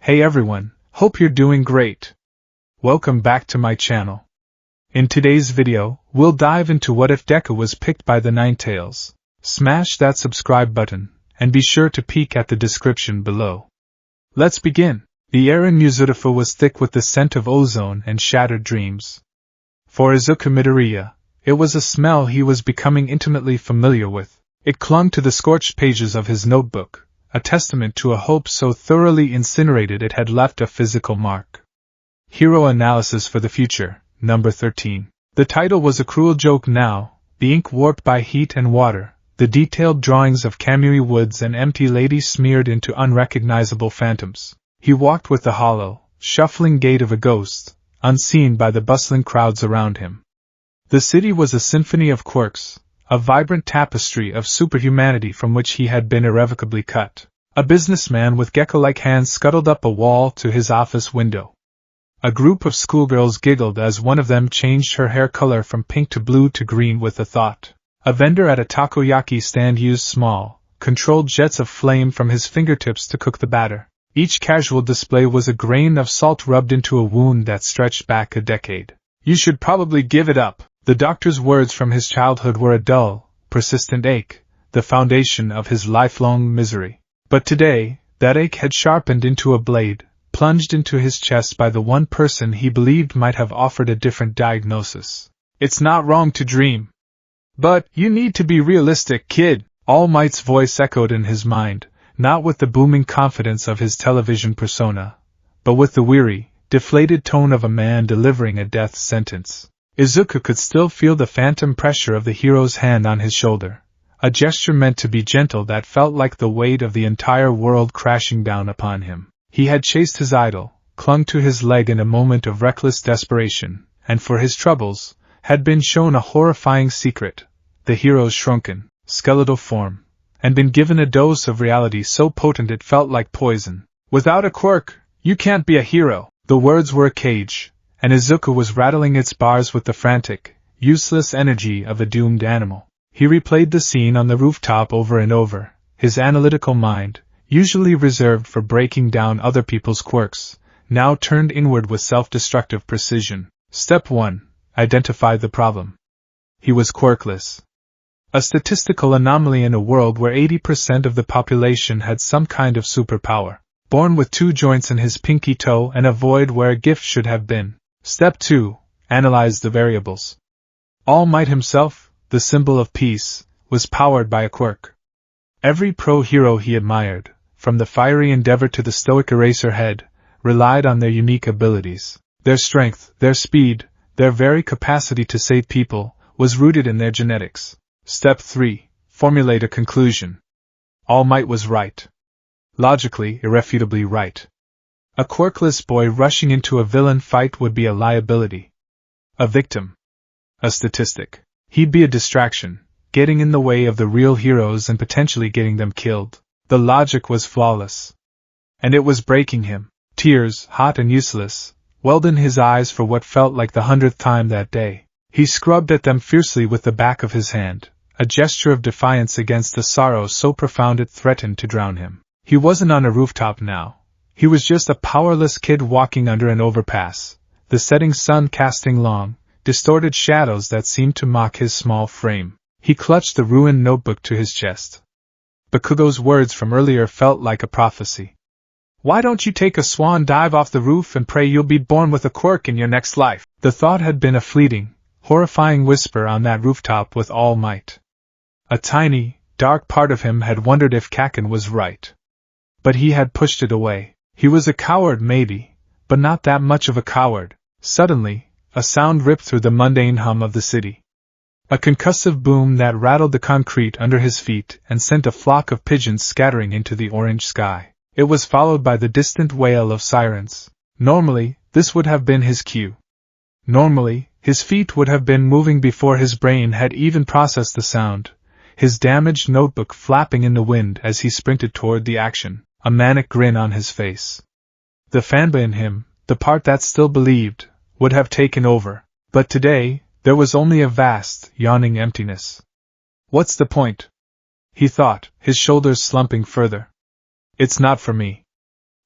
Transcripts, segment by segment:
Hey everyone, hope you're doing great. Welcome back to my channel. In today's video, we'll dive into what if Deku was picked by the Ninetales. Smash that subscribe button, and be sure to peek at the description below. Let's begin. The air in Muzutsufu was thick with the scent of ozone and shattered dreams. For Izuku Midoriya, it was a smell he was becoming intimately familiar with. It clung to the scorched pages of his notebook, a testament to a hope so thoroughly incinerated it had left a physical mark. Hero Analysis for the Future, number 13. The title was a cruel joke now, the ink warped by heat and water, the detailed drawings of Kamui woods and empty ladies smeared into unrecognizable phantoms. He walked with the hollow, shuffling gait of a ghost, unseen by the bustling crowds around him. The city was a symphony of quirks, a vibrant tapestry of superhumanity from which he had been irrevocably cut. A businessman with gecko-like hands scuttled up a wall to his office window. A group of schoolgirls giggled as one of them changed her hair color from pink to blue to green with a thought. A vendor at a takoyaki stand used small, controlled jets of flame from his fingertips to cook the batter. Each casual display was a grain of salt rubbed into a wound that stretched back a decade. "You should probably give it up." The doctor's words from his childhood were a dull, persistent ache, the foundation of his lifelong misery. But today, that ache had sharpened into a blade, plunged into his chest by the one person he believed might have offered a different diagnosis. "It's not wrong to dream. But you need to be realistic, kid," All Might's voice echoed in his mind, not with the booming confidence of his television persona, but with the weary, deflated tone of a man delivering a death sentence. Izuku could still feel the phantom pressure of the hero's hand on his shoulder, a gesture meant to be gentle that felt like the weight of the entire world crashing down upon him. He had chased his idol, clung to his leg in a moment of reckless desperation, and for his troubles, had been shown a horrifying secret, the hero's shrunken, skeletal form, and been given a dose of reality so potent it felt like poison. "Without a quirk, you can't be a hero." The words were a cage, and Izuku was rattling its bars with the frantic, useless energy of a doomed animal. He replayed the scene on the rooftop over and over, his analytical mind, usually reserved for breaking down other people's quirks, now turned inward with self-destructive precision. Step 1. Identify the problem. He was quirkless. A statistical anomaly in a world where 80% of the population had some kind of superpower. Born with 2 joints in his pinky toe and a void where a gift should have been. Step 2. Analyze the variables. All Might himself, the symbol of peace, was powered by a quirk. Every pro-hero he admired, from the fiery Endeavor to the stoic Eraserhead, relied on their unique abilities. Their strength, their speed, their very capacity to save people, was rooted in their genetics. Step 3. Formulate a conclusion. All Might was right. Logically, irrefutably right. A quirkless boy rushing into a villain fight would be a liability. A victim. A statistic. He'd be a distraction, getting in the way of the real heroes and potentially getting them killed. The logic was flawless. And it was breaking him. Tears, hot and useless, welled in his eyes for what felt like the 100th time that day. He scrubbed at them fiercely with the back of his hand, a gesture of defiance against the sorrow so profound it threatened to drown him. He wasn't on a rooftop now. He was just a powerless kid walking under an overpass, the setting sun casting long, distorted shadows that seemed to mock his small frame. He clutched the ruined notebook to his chest. Bakugo's words from earlier felt like a prophecy. "Why don't you take a swan dive off the roof and pray you'll be born with a quirk in your next life?" The thought had been a fleeting, horrifying whisper on that rooftop with All Might. A tiny, dark part of him had wondered if Kaken was right. But he had pushed it away. He was a coward maybe, but not that much of a coward. Suddenly, a sound ripped through the mundane hum of the city. A concussive boom that rattled the concrete under his feet and sent a flock of pigeons scattering into the orange sky. It was followed by the distant wail of sirens. Normally, this would have been his cue. Normally, his feet would have been moving before his brain had even processed the sound, his damaged notebook flapping in the wind as he sprinted toward the action, a manic grin on his face. The fanboy in him, the part that still believed, would have taken over, but today, there was only a vast, yawning emptiness. "What's the point?" he thought, his shoulders slumping further. "It's not for me.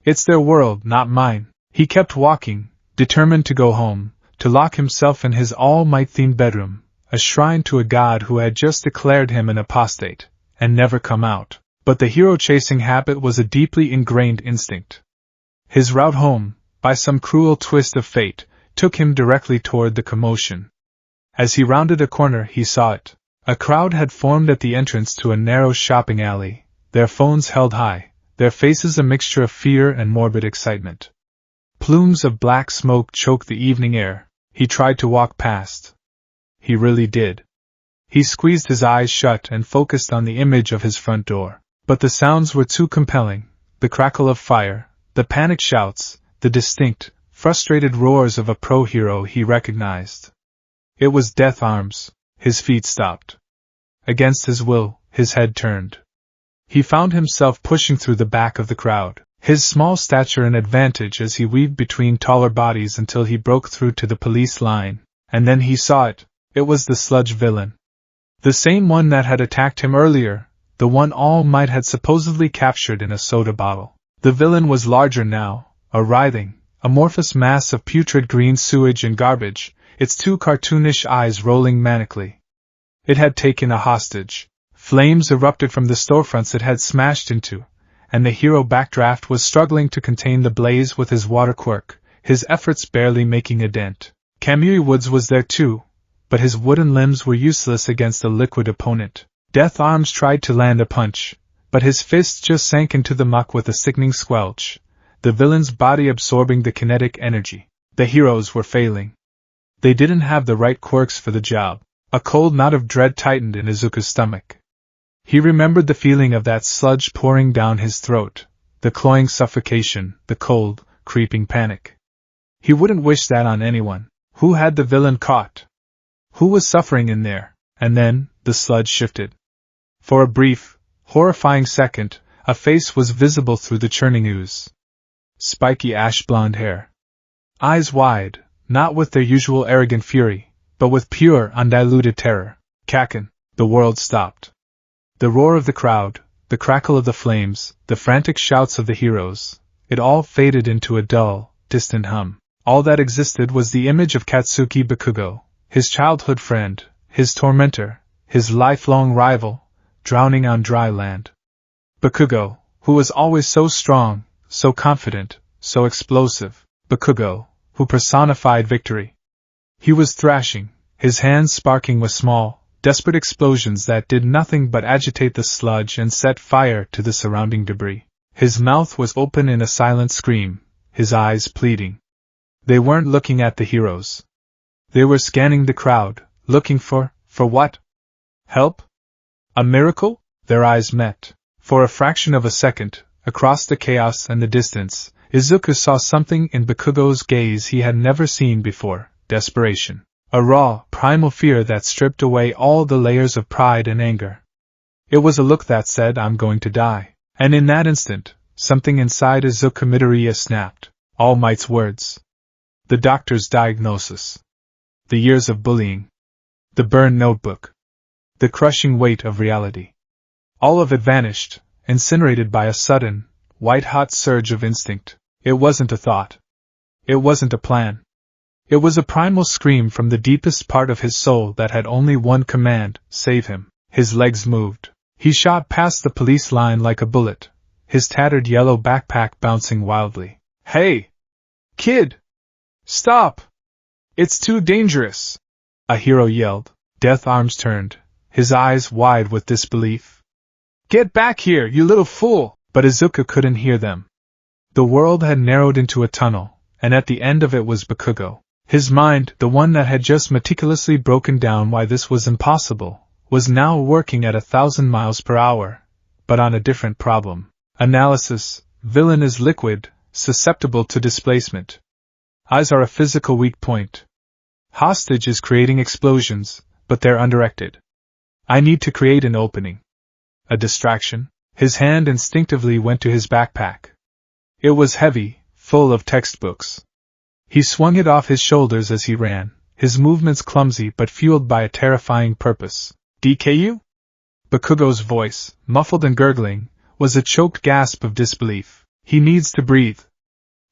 It's their world, not mine. He kept walking, determined to go home, to lock himself in his all-might-themed bedroom, a shrine to a god who had just declared him an apostate, and never come out. But the hero-chasing habit was a deeply ingrained instinct. His route home, by some cruel twist of fate, took him directly toward the commotion. As he rounded a corner, he saw it. A crowd had formed at the entrance to a narrow shopping alley, their phones held high, their faces a mixture of fear and morbid excitement. Plumes of black smoke choked the evening air. He tried to walk past. He really did. He squeezed his eyes shut and focused on the image of his front door. But the sounds were too compelling, the crackle of fire, the panicked shouts, the distinct, frustrated roars of a pro-hero he recognized. It was Death Arms. His feet stopped. Against his will, his head turned. He found himself pushing through the back of the crowd, his small stature an advantage as he weaved between taller bodies until he broke through to the police line, and then he saw it. It was the sludge villain. The same one that had attacked him earlier, the one All Might had supposedly captured in a soda bottle. The villain was larger now, a writhing, amorphous mass of putrid green sewage and garbage, its two cartoonish eyes rolling manically. It had taken a hostage. Flames erupted from the storefronts it had smashed into, and the hero Backdraft was struggling to contain the blaze with his water quirk, his efforts barely making a dent. Kamui Woods was there too, but his wooden limbs were useless against a liquid opponent. Death Arms tried to land a punch, but his fist just sank into the muck with a sickening squelch, the villain's body absorbing the kinetic energy. The heroes were failing. They didn't have the right quirks for the job. A cold knot of dread tightened in Izuku's stomach. He remembered the feeling of that sludge pouring down his throat, the cloying suffocation, the cold, creeping panic. He wouldn't wish that on anyone. Who had the villain caught? Who was suffering in there? And then, the sludge shifted. For a brief, horrifying second, a face was visible through the churning ooze. Spiky ash-blonde hair. Eyes wide, not with their usual arrogant fury, but with pure, undiluted terror. Kaken. The world stopped. The roar of the crowd, the crackle of the flames, the frantic shouts of the heroes, it all faded into a dull, distant hum. All that existed was the image of Katsuki Bakugo, his childhood friend, his tormentor, his lifelong rival, drowning on dry land. Bakugo, who was always so strong, so confident, so explosive. Bakugo, who personified victory. He was thrashing, his hands sparking with small, desperate explosions that did nothing but agitate the sludge and set fire to the surrounding debris. His mouth was open in a silent scream, his eyes pleading. They weren't looking at the heroes. They were scanning the crowd, looking for what? Help? A miracle? Their eyes met. For a fraction of a second, across the chaos and the distance, Izuku saw something in Bakugo's gaze he had never seen before: desperation. A raw, primal fear that stripped away all the layers of pride and anger. It was a look that said, "I'm going to die." And in that instant, something inside Izuku Midoriya snapped. All Might's words. The doctor's diagnosis. The years of bullying. The burned notebook. The crushing weight of reality. All of it vanished, incinerated by a sudden, white-hot surge of instinct. It wasn't a thought. It wasn't a plan. It was a primal scream from the deepest part of his soul that had only one command: save him. His legs moved. He shot past the police line like a bullet, his tattered yellow backpack bouncing wildly. "Hey! Kid! Stop! It's too dangerous!" a hero yelled. Death Arms turned, his eyes wide with disbelief. "Get back here, you little fool!" But Izuku couldn't hear them. The world had narrowed into a tunnel, and at the end of it was Bakugo. His mind, the one that had just meticulously broken down why this was impossible, was now working at 1,000 miles per hour, but on a different problem. Analysis: villain is liquid, susceptible to displacement. Eyes are a physical weak point. Hostage is creating explosions, but they're undirected. I need to create an opening. A distraction. His hand instinctively went to his backpack. It was heavy, full of textbooks. He swung it off his shoulders as he ran, his movements clumsy but fueled by a terrifying purpose. "DKU?" Bakugo's voice, muffled and gurgling, was a choked gasp of disbelief. He needs to breathe.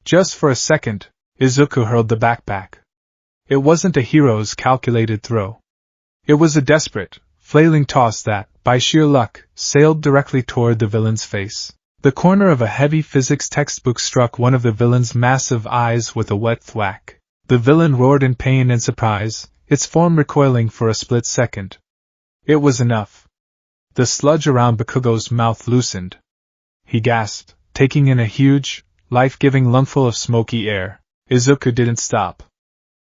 Just for a second, Izuku hurled the backpack. It wasn't a hero's calculated throw. It was a desperate, flailing toss that, by sheer luck, sailed directly toward the villain's face. The corner of a heavy physics textbook struck one of the villain's massive eyes with a wet thwack. The villain roared in pain and surprise, its form recoiling for a split second. It was enough. The sludge around Bakugo's mouth loosened. He gasped, taking in a huge, life-giving lungful of smoky air. Izuku didn't stop.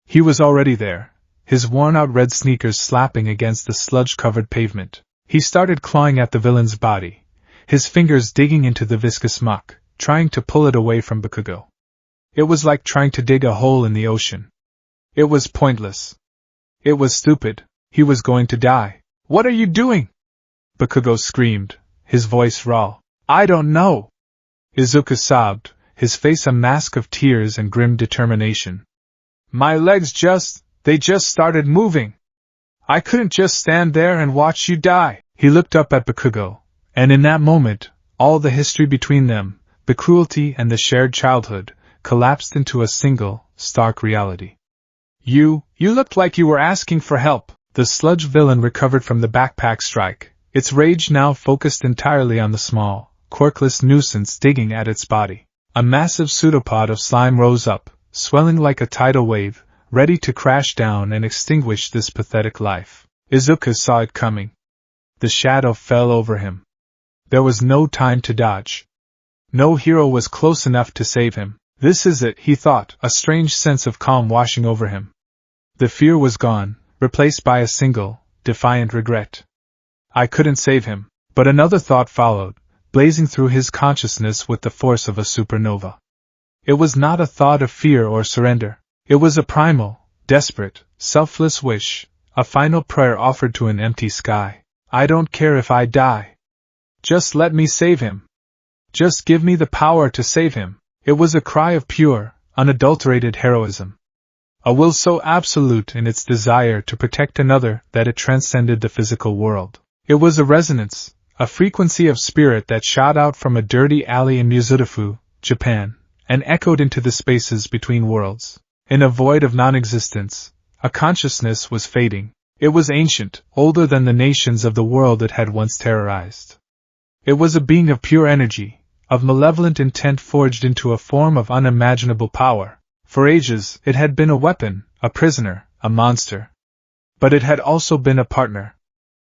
He was already there, his worn-out red sneakers slapping against the sludge-covered pavement. He started clawing at the villain's body, his fingers digging into the viscous muck, trying to pull it away from Bakugo. It was like trying to dig a hole in the ocean. It was pointless. It was stupid. He was going to die. "What are you doing?" Bakugo screamed, his voice raw. "I don't know." Izuku sobbed, his face a mask of tears and grim determination. "My legs they just started moving. I couldn't just stand there and watch you die." He looked up at Bakugo, and in that moment, all the history between them, the cruelty and the shared childhood, collapsed into a single, stark reality. You looked like you were asking for help." The sludge villain recovered from the backpack strike, its rage now focused entirely on the small, quirkless nuisance digging at its body. A massive pseudopod of slime rose up, swelling like a tidal wave, ready to crash down and extinguish this pathetic life. Izuku saw it coming. The shadow fell over him. There was no time to dodge. No hero was close enough to save him. This is it, he thought, a strange sense of calm washing over him. The fear was gone, replaced by a single, defiant regret. I couldn't save him. But another thought followed, blazing through his consciousness with the force of a supernova. It was not a thought of fear or surrender. It was a primal, desperate, selfless wish, a final prayer offered to an empty sky. "I don't care if I die. Just let me save him. Just give me the power to save him." It was a cry of pure, unadulterated heroism. A will so absolute in its desire to protect another that it transcended the physical world. It was a resonance, a frequency of spirit that shot out from a dirty alley in Mizurufu, Japan, and echoed into the spaces between worlds. In a void of non-existence, a consciousness was fading. It was ancient, older than the nations of the world it had once terrorized. It was a being of pure energy, of malevolent intent forged into a form of unimaginable power. For ages, it had been a weapon, a prisoner, a monster. But it had also been a partner.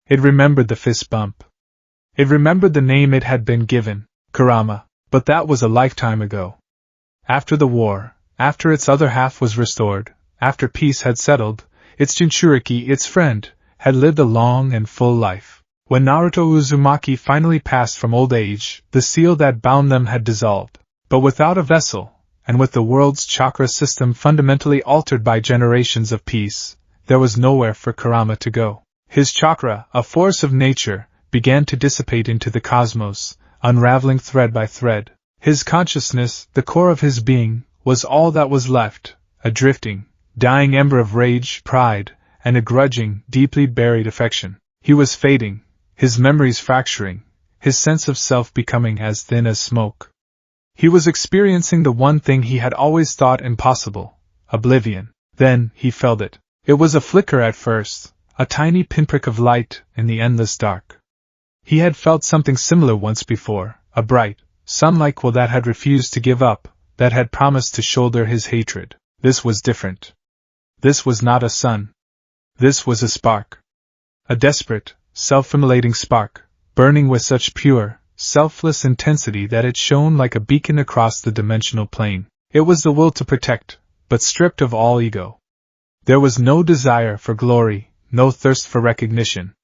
It remembered the fist bump. It remembered the name it had been given, Kurama, but that was a lifetime ago. After the war, after its other half was restored, after peace had settled, its Jinchuriki, its friend, had lived a long and full life. When Naruto Uzumaki finally passed from old age, the seal that bound them had dissolved. But without a vessel, and with the world's chakra system fundamentally altered by generations of peace, there was nowhere for Kurama to go. His chakra, a force of nature, began to dissipate into the cosmos, unraveling thread by thread. His consciousness, the core of his being, was all that was left, a drifting, dying ember of rage, pride, and a grudging, deeply buried affection. He was fading, his memories fracturing, his sense of self becoming as thin as smoke. He was experiencing the one thing he had always thought impossible, oblivion. Then, he felt it. It was a flicker at first, a tiny pinprick of light in the endless dark. He had felt something similar once before, a bright, sun-like will that had refused to give up, that had promised to shoulder his hatred. This was different. This was not a sun. This was a spark. A desperate, self-immolating spark, burning with such pure, selfless intensity that it shone like a beacon across the dimensional plane. It was the will to protect, but stripped of all ego. There was no desire for glory, no thirst for recognition.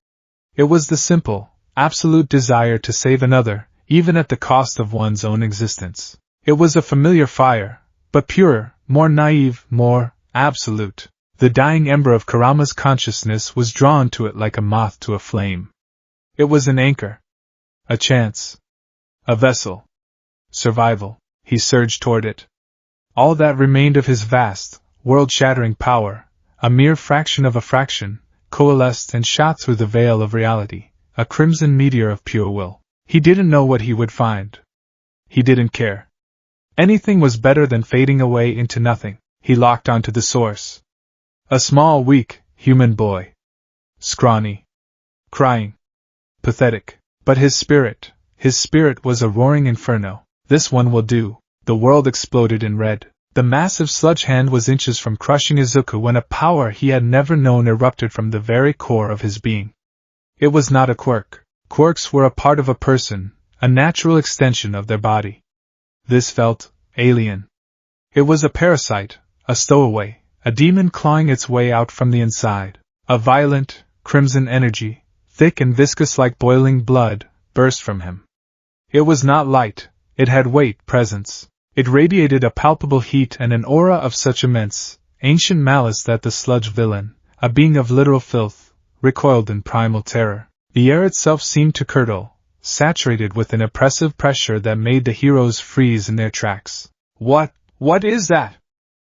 It was the simple, absolute desire to save another, even at the cost of one's own existence. It was a familiar fire, but purer, more naive, more absolute. The dying ember of Kurama's consciousness was drawn to it like a moth to a flame. It was an anchor. A chance. A vessel. Survival. He surged toward it. All that remained of his vast, world-shattering power, a mere fraction of a fraction, coalesced and shot through the veil of reality, a crimson meteor of pure will. He didn't know what he would find. He didn't care. Anything was better than fading away into nothing. He locked onto the source. A small, weak, human boy. Scrawny. Crying. Pathetic. But his spirit was a roaring inferno. This one will do. The world exploded in red. The massive sludge hand was inches from crushing Izuku when a power he had never known erupted from the very core of his being. It was not a quirk. Quirks were a part of a person, a natural extension of their body. This felt alien. It was a parasite, a stowaway, a demon clawing its way out from the inside. A violent, crimson energy, thick and viscous like boiling blood, burst from him. It was not light, it had weight, presence. It radiated a palpable heat and an aura of such immense, ancient malice that the sludge villain, a being of literal filth, recoiled in primal terror. The air itself seemed to curdle, saturated with an oppressive pressure that made the heroes freeze in their tracks. What is that?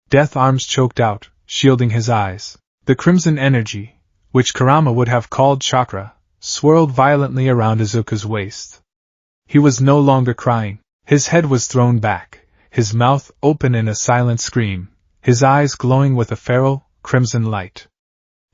Death arms choked out, shielding his eyes. The crimson energy, which Kurama would have called chakra, swirled violently around Izuku's waist. He was no longer crying. His head was thrown back, his mouth open in a silent scream, his eyes glowing with a feral, crimson light.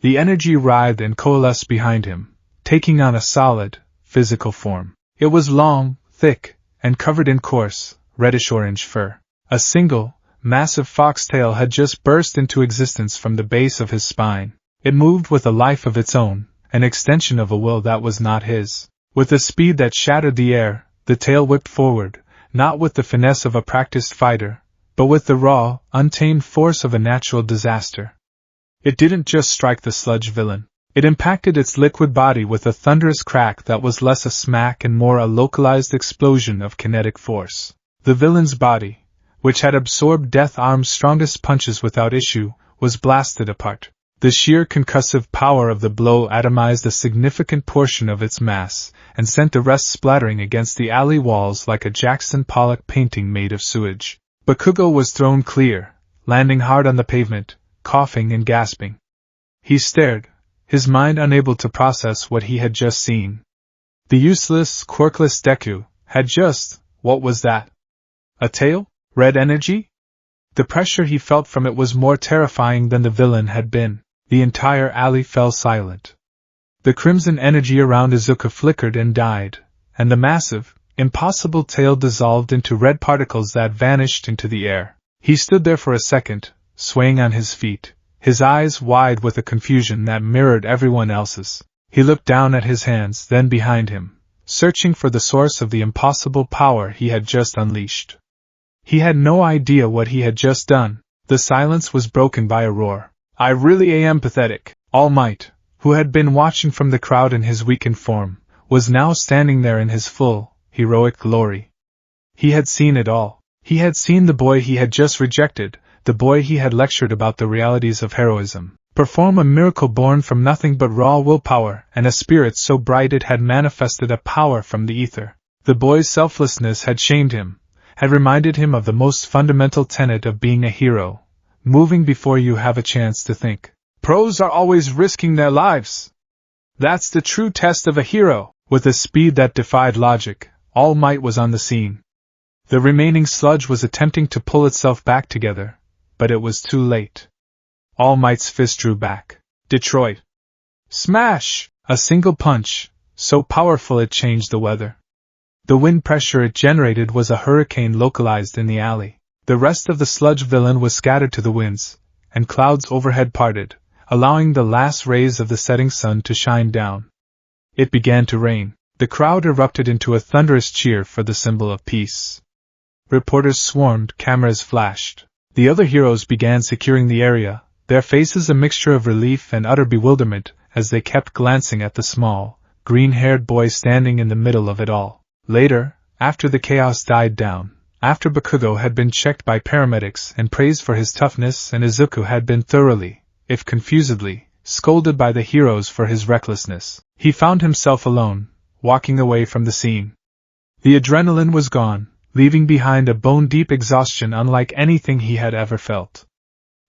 The energy writhed and coalesced behind him, taking on a solid, physical form. It was long, thick, and covered in coarse, reddish-orange fur. A single, massive foxtail had just burst into existence from the base of his spine. It moved with a life of its own, an extension of a will that was not his. With a speed that shattered the air, the tail whipped forward, not with the finesse of a practiced fighter, but with the raw, untamed force of a natural disaster. It didn't just strike the sludge villain. It impacted its liquid body with a thunderous crack that was less a smack and more a localized explosion of kinetic force. The villain's body, which had absorbed Death Arm's strongest punches without issue, was blasted apart. The sheer concussive power of the blow atomized a significant portion of its mass, and sent the rest splattering against the alley walls like a Jackson Pollock painting made of sewage. Bakugo was thrown clear, landing hard on the pavement, coughing and gasping. He stared, his mind unable to process what he had just seen. The useless, quirkless Deku had just, what was that? A tail? Red energy? The pressure he felt from it was more terrifying than the villain had been. The entire alley fell silent. The crimson energy around Izuku flickered and died, and the massive, impossible tail dissolved into red particles that vanished into the air. He stood there for a second, swaying on his feet, his eyes wide with a confusion that mirrored everyone else's. He looked down at his hands, then behind him, searching for the source of the impossible power he had just unleashed. He had no idea what he had just done. The silence was broken by a roar. I really am pathetic. All Might, who had been watching from the crowd in his weakened form, was now standing there in his full, heroic glory. He had seen it all. He had seen the boy he had just rejected, the boy he had lectured about the realities of heroism, perform a miracle born from nothing but raw willpower and a spirit so bright it had manifested a power from the ether. The boy's selflessness had shamed him, had reminded him of the most fundamental tenet of being a hero. Moving before you have a chance to think. Pros are always risking their lives. That's the true test of a hero. With a speed that defied logic, All Might was on the scene. The remaining sludge was attempting to pull itself back together, but it was too late. All Might's fist drew back. Detroit. Smash! A single punch, so powerful it changed the weather. The wind pressure it generated was a hurricane localized in the alley. The rest of the sludge villain was scattered to the winds, and clouds overhead parted, allowing the last rays of the setting sun to shine down. It began to rain. The crowd erupted into a thunderous cheer for the symbol of peace. Reporters swarmed, cameras flashed. The other heroes began securing the area, their faces a mixture of relief and utter bewilderment as they kept glancing at the small, green-haired boy standing in the middle of it all. Later, after the chaos died down, after Bakugo had been checked by paramedics and praised for his toughness and Izuku had been thoroughly, if confusedly, scolded by the heroes for his recklessness, he found himself alone, walking away from the scene. The adrenaline was gone, leaving behind a bone-deep exhaustion unlike anything he had ever felt.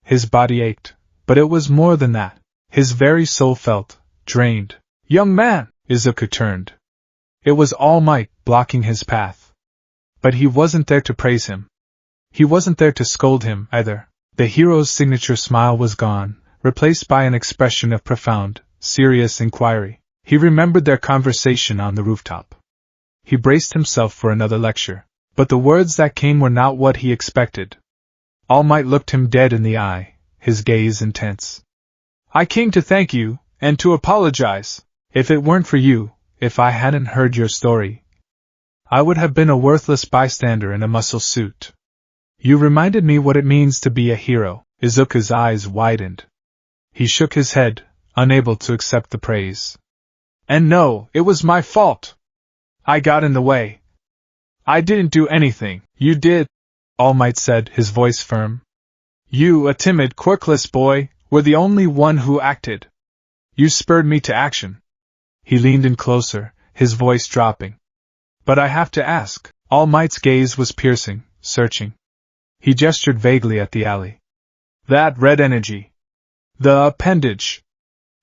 His body ached, but it was more than that. His very soul felt drained. Young man! Izuku turned. It was All Might blocking his path. But he wasn't there to praise him. He wasn't there to scold him, either. The hero's signature smile was gone, replaced by an expression of profound, serious inquiry. He remembered their conversation on the rooftop. He braced himself for another lecture, but the words that came were not what he expected. All Might looked him dead in the eye, his gaze intense. "I came to thank you, and to apologize. If it weren't for you, if I hadn't heard your story, I would have been a worthless bystander in a muscle suit. You reminded me what it means to be a hero." Izuku's eyes widened. He shook his head, unable to accept the praise. "And no, it was my fault. I got in the way. I didn't do anything." "You did," All Might said, his voice firm. "You, a timid, quirkless boy, were the only one who acted. You spurred me to action." He leaned in closer, his voice dropping. "But I have to ask." All Might's gaze was piercing, searching. He gestured vaguely at the alley. "That red energy. The appendage.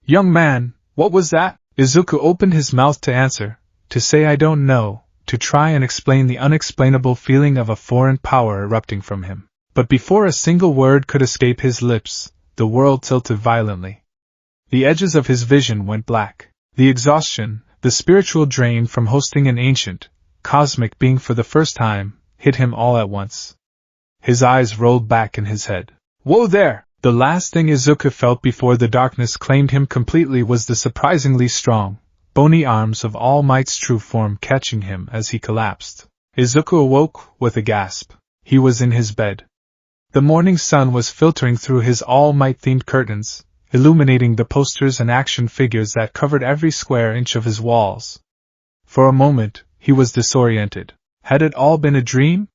Young man, what was that?" Izuku opened his mouth to answer, to say "I don't know," to try and explain the unexplainable feeling of a foreign power erupting from him. But before a single word could escape his lips, the world tilted violently. The edges of his vision went black. The exhaustion, the spiritual drain from hosting an ancient, cosmic being for the first time, hit him all at once. His eyes rolled back in his head. "Whoa there!" The last thing Izuku felt before the darkness claimed him completely was the surprisingly strong, bony arms of All Might's true form catching him as he collapsed. Izuku awoke with a gasp. He was in his bed. The morning sun was filtering through his All Might-themed curtains, illuminating the posters and action figures that covered every square inch of his walls. For a moment, he was disoriented. Had it all been a dream?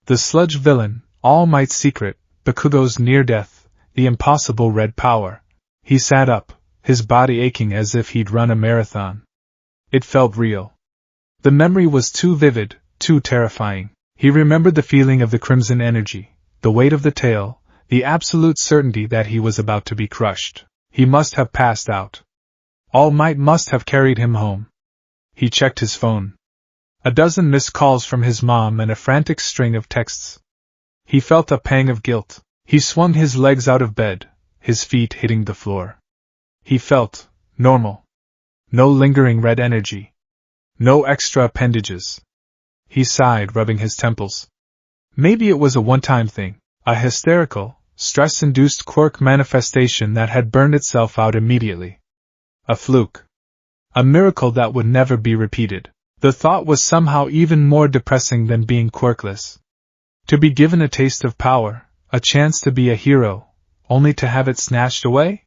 The sludge villain, All Might's secret, Bakugo's near-death, the impossible red power. He sat up, his body aching as if he'd run a marathon. It felt real. The memory was too vivid, too terrifying. He remembered the feeling of the crimson energy, the weight of the tail, the absolute certainty that he was about to be crushed. He must have passed out. All Might must have carried him home. He checked his phone. A dozen missed calls from his mom and a frantic string of texts. He felt a pang of guilt. He swung his legs out of bed, his feet hitting the floor. He felt normal. No lingering red energy. No extra appendages. He sighed, rubbing his temples. Maybe it was a one-time thing, a hysterical, stress-induced quirk manifestation that had burned itself out immediately. A fluke. A miracle that would never be repeated. The thought was somehow even more depressing than being quirkless. To be given a taste of power, a chance to be a hero, only to have it snatched away?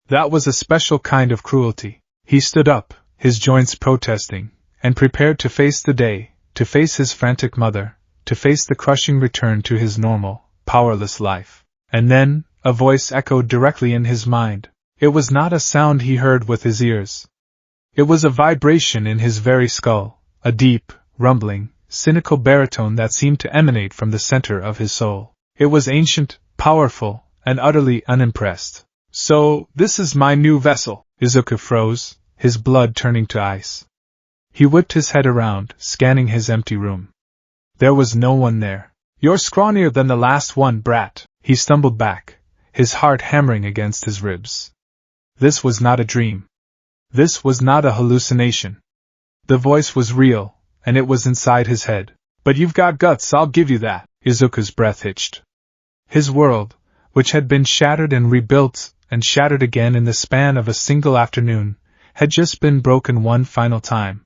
That was a special kind of cruelty. He stood up, his joints protesting, and prepared to face the day, to face his frantic mother, to face the crushing return to his normal, powerless life. And then, a voice echoed directly in his mind. It was not a sound he heard with his ears. It was a vibration in his very skull, a deep, rumbling, cynical baritone that seemed to emanate from the center of his soul. It was ancient, powerful, and utterly unimpressed. "So, this is my new vessel." Izuku froze, his blood turning to ice. He whipped his head around, scanning his empty room. There was no one there. "You're scrawnier than the last one, brat." He stumbled back, his heart hammering against his ribs. This was not a dream. This was not a hallucination. The voice was real, and it was inside his head. "But you've got guts, I'll give you that." Izuku's breath hitched. His world, which had been shattered and rebuilt, and shattered again in the span of a single afternoon, had just been broken one final time.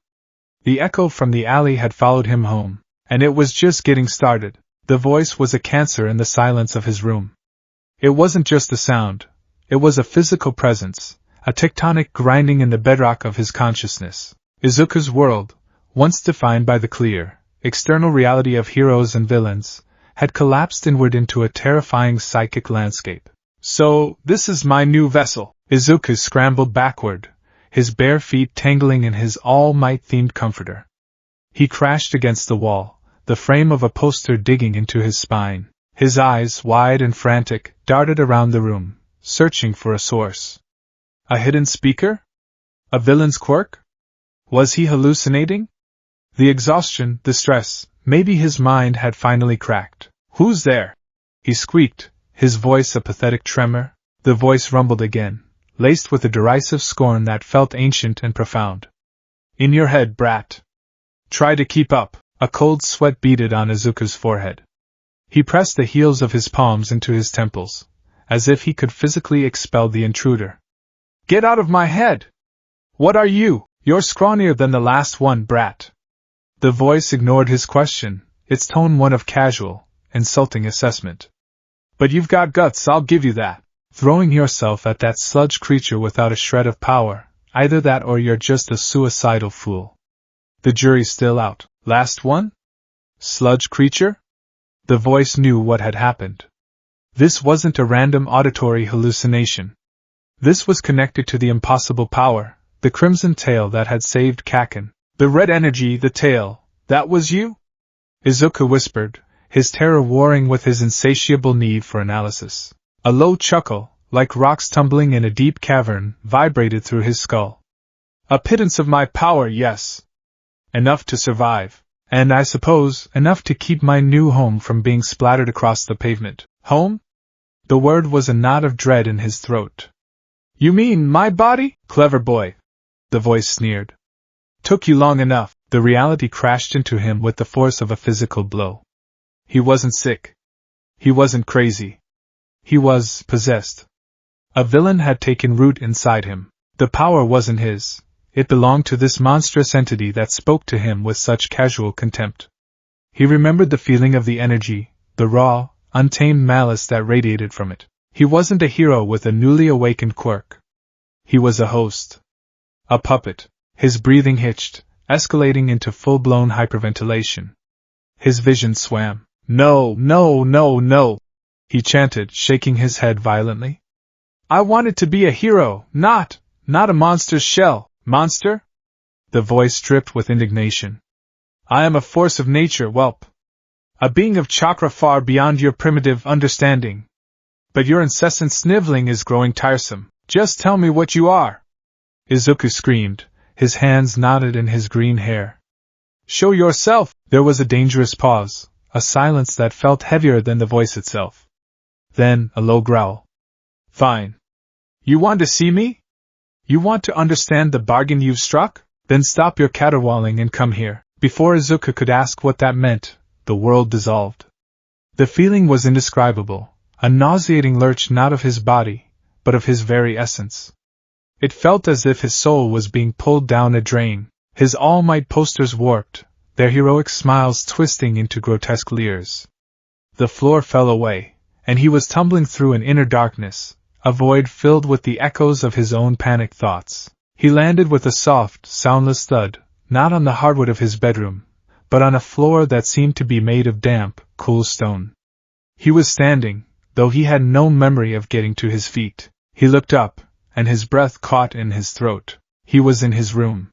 The echo from the alley had followed him home, and it was just getting started. The voice was a cancer in the silence of his room. It wasn't just a sound, it was a physical presence, a tectonic grinding in the bedrock of his consciousness. Izuku's world, once defined by the clear, external reality of heroes and villains, had collapsed inward into a terrifying psychic landscape. "So, this is my new vessel." Izuku scrambled backward, his bare feet tangling in his All Might-themed comforter. He crashed against the wall, the frame of a poster digging into his spine. His eyes, wide and frantic, darted around the room, searching for a source. A hidden speaker? A villain's quirk? Was he hallucinating? The exhaustion, the stress, maybe his mind had finally cracked. Who's there? He squeaked, his voice a pathetic tremor. The voice rumbled again, laced with a derisive scorn that felt ancient and profound. In your head, brat. Try to keep up. A cold sweat beaded on Izuku's forehead. He pressed the heels of his palms into his temples, as if he could physically expel the intruder. Get out of my head! What are you? You're scrawnier than the last one, brat. The voice ignored his question, its tone one of casual, insulting assessment. But you've got guts, I'll give you that. Throwing yourself at that sludge creature without a shred of power, either that or you're just a suicidal fool. The jury's still out. Last one? Sludge creature? The voice knew what had happened. This wasn't a random auditory hallucination. This was connected to the impossible power, the crimson tail that had saved Kaken. The red energy, the tail, that was you? Izuku whispered, his terror warring with his insatiable need for analysis. A low chuckle, like rocks tumbling in a deep cavern, vibrated through his skull. A pittance of my power, yes. Enough to survive. And I suppose, enough to keep my new home from being splattered across the pavement. Home? The word was a knot of dread in his throat. You mean my body? Clever boy. The voice sneered. Took you long enough. The reality crashed into him with the force of a physical blow. He wasn't sick. He wasn't crazy. He was possessed. A villain had taken root inside him. The power wasn't his. It belonged to this monstrous entity that spoke to him with such casual contempt. He remembered the feeling of the energy, the raw, untamed malice that radiated from it. He wasn't a hero with a newly awakened quirk. He was a host. A puppet. His breathing hitched, escalating into full-blown hyperventilation. His vision swam. No, no, no, no, he chanted, shaking his head violently. I wanted to be a hero, not a monster's shell. Monster? The voice dripped with indignation. I am a force of nature, whelp. A being of chakra far beyond your primitive understanding. But your incessant sniveling is growing tiresome. Just tell me what you are. Izuku screamed, his hands knotted in his green hair. Show yourself! There was a dangerous pause, a silence that felt heavier than the voice itself. Then, a low growl. Fine. You want to see me? You want to understand the bargain you've struck? Then stop your caterwauling and come here. Before Izuku could ask what that meant, the world dissolved. The feeling was indescribable, a nauseating lurch not of his body, but of his very essence. It felt as if his soul was being pulled down a drain, his all-might posters warped, their heroic smiles twisting into grotesque leers. The floor fell away, and he was tumbling through an inner darkness, a void filled with the echoes of his own panicked thoughts. He landed with a soft, soundless thud, not on the hardwood of his bedroom, but on a floor that seemed to be made of damp, cool stone. He was standing, though he had no memory of getting to his feet. He looked up, and his breath caught in his throat. He was in his room.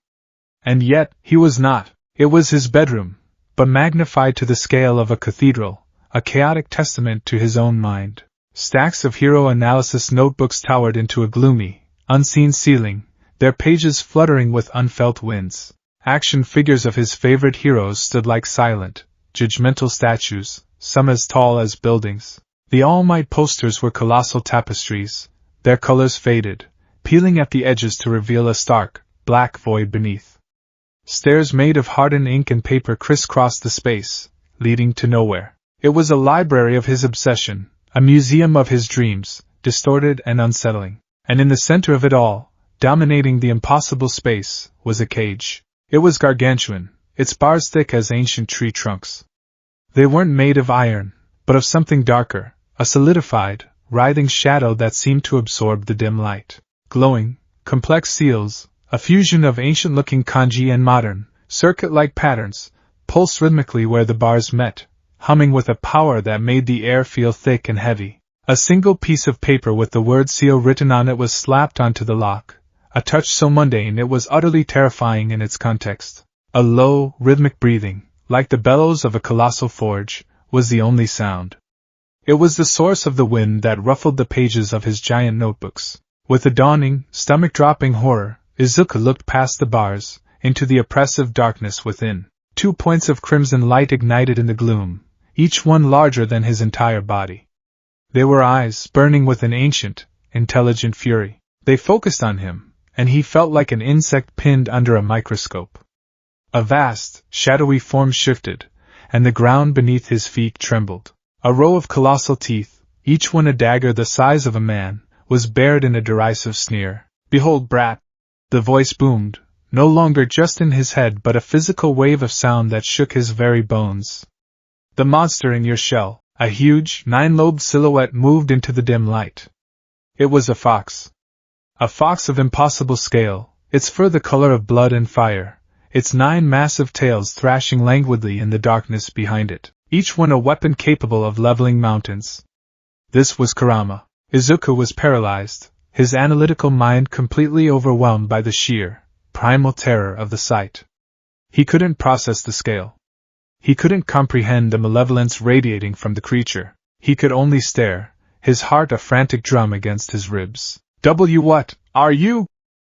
And yet, he was not. It was his bedroom, but magnified to the scale of a cathedral, a chaotic testament to his own mind. Stacks of hero analysis notebooks towered into a gloomy, unseen ceiling, their pages fluttering with unfelt winds. Action figures of his favorite heroes stood like silent, judgmental statues, some as tall as buildings. The all-might posters were colossal tapestries, their colors faded, peeling at the edges to reveal a stark, black void beneath. Stairs made of hardened ink and paper crisscrossed the space, leading to nowhere. It was a library of his obsession, a museum of his dreams, distorted and unsettling. And in the center of it all, dominating the impossible space, was a cage. It was gargantuan, its bars thick as ancient tree trunks. They weren't made of iron, but of something darker, a solidified, writhing shadow that seemed to absorb the dim light. Glowing, complex seals, a fusion of ancient-looking kanji and modern, circuit-like patterns, pulsed rhythmically where the bars met, humming with a power that made the air feel thick and heavy. A single piece of paper with the word seal written on it was slapped onto the lock, a touch so mundane it was utterly terrifying in its context. A low, rhythmic breathing, like the bellows of a colossal forge, was the only sound. It was the source of the wind that ruffled the pages of his giant notebooks. With a dawning, stomach-dropping horror, Izuku looked past the bars, into the oppressive darkness within. 2 points of crimson light ignited in the gloom, each one larger than his entire body. They were eyes burning with an ancient, intelligent fury. They focused on him, and he felt like an insect pinned under a microscope. A vast, shadowy form shifted, and the ground beneath his feet trembled. A row of colossal teeth, each one a dagger the size of a man, was bared in a derisive sneer. "Behold, brat!" The voice boomed, no longer just in his head but a physical wave of sound that shook his very bones. The monster in your shell, a huge, nine-lobed silhouette, moved into the dim light. It was a fox. A fox of impossible scale, its fur the color of blood and fire, its 9 massive tails thrashing languidly in the darkness behind it, each one a weapon capable of leveling mountains. This was Kurama. Izuku was paralyzed, his analytical mind completely overwhelmed by the sheer, primal terror of the sight. He couldn't process the scale. He couldn't comprehend the malevolence radiating from the creature. He could only stare, his heart a frantic drum against his ribs. What are you?"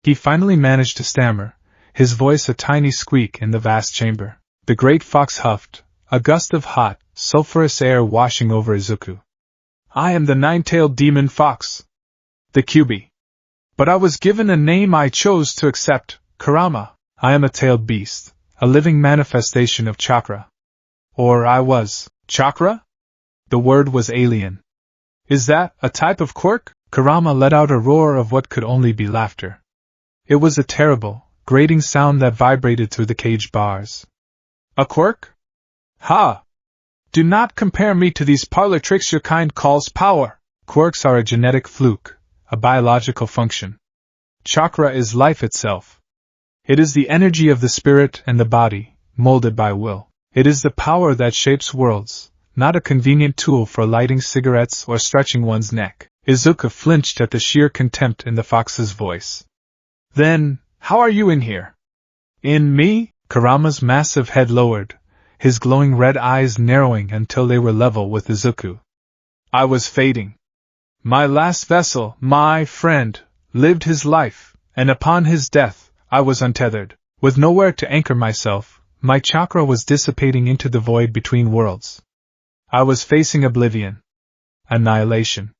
he finally managed to stammer, his voice a tiny squeak in the vast chamber. The great fox huffed, a gust of hot, sulphurous air washing over Izuku. "I am the nine-tailed demon fox. The QB. But I was given a name I chose to accept, Kurama. I am a tailed beast, a living manifestation of chakra. Or I was. Chakra?" The word was alien. "Is that a type of quirk?" Kurama let out a roar of what could only be laughter. It was a terrible, grating sound that vibrated through the cage bars. "A quirk? Ha! Do not compare me to these parlor tricks your kind calls power. Quirks are a genetic fluke, a biological function. Chakra is life itself. It is the energy of the spirit and the body, molded by will. It is the power that shapes worlds, not a convenient tool for lighting cigarettes or stretching one's neck." Izuku flinched at the sheer contempt in the fox's voice. "Then, how are you in here?" "In me?" Kurama's massive head lowered, his glowing red eyes narrowing until they were level with Izuku. "I was fading. My last vessel, my friend, lived his life, and upon his death, I was untethered. With nowhere to anchor myself, my chakra was dissipating into the void between worlds. I was facing oblivion. Annihilation.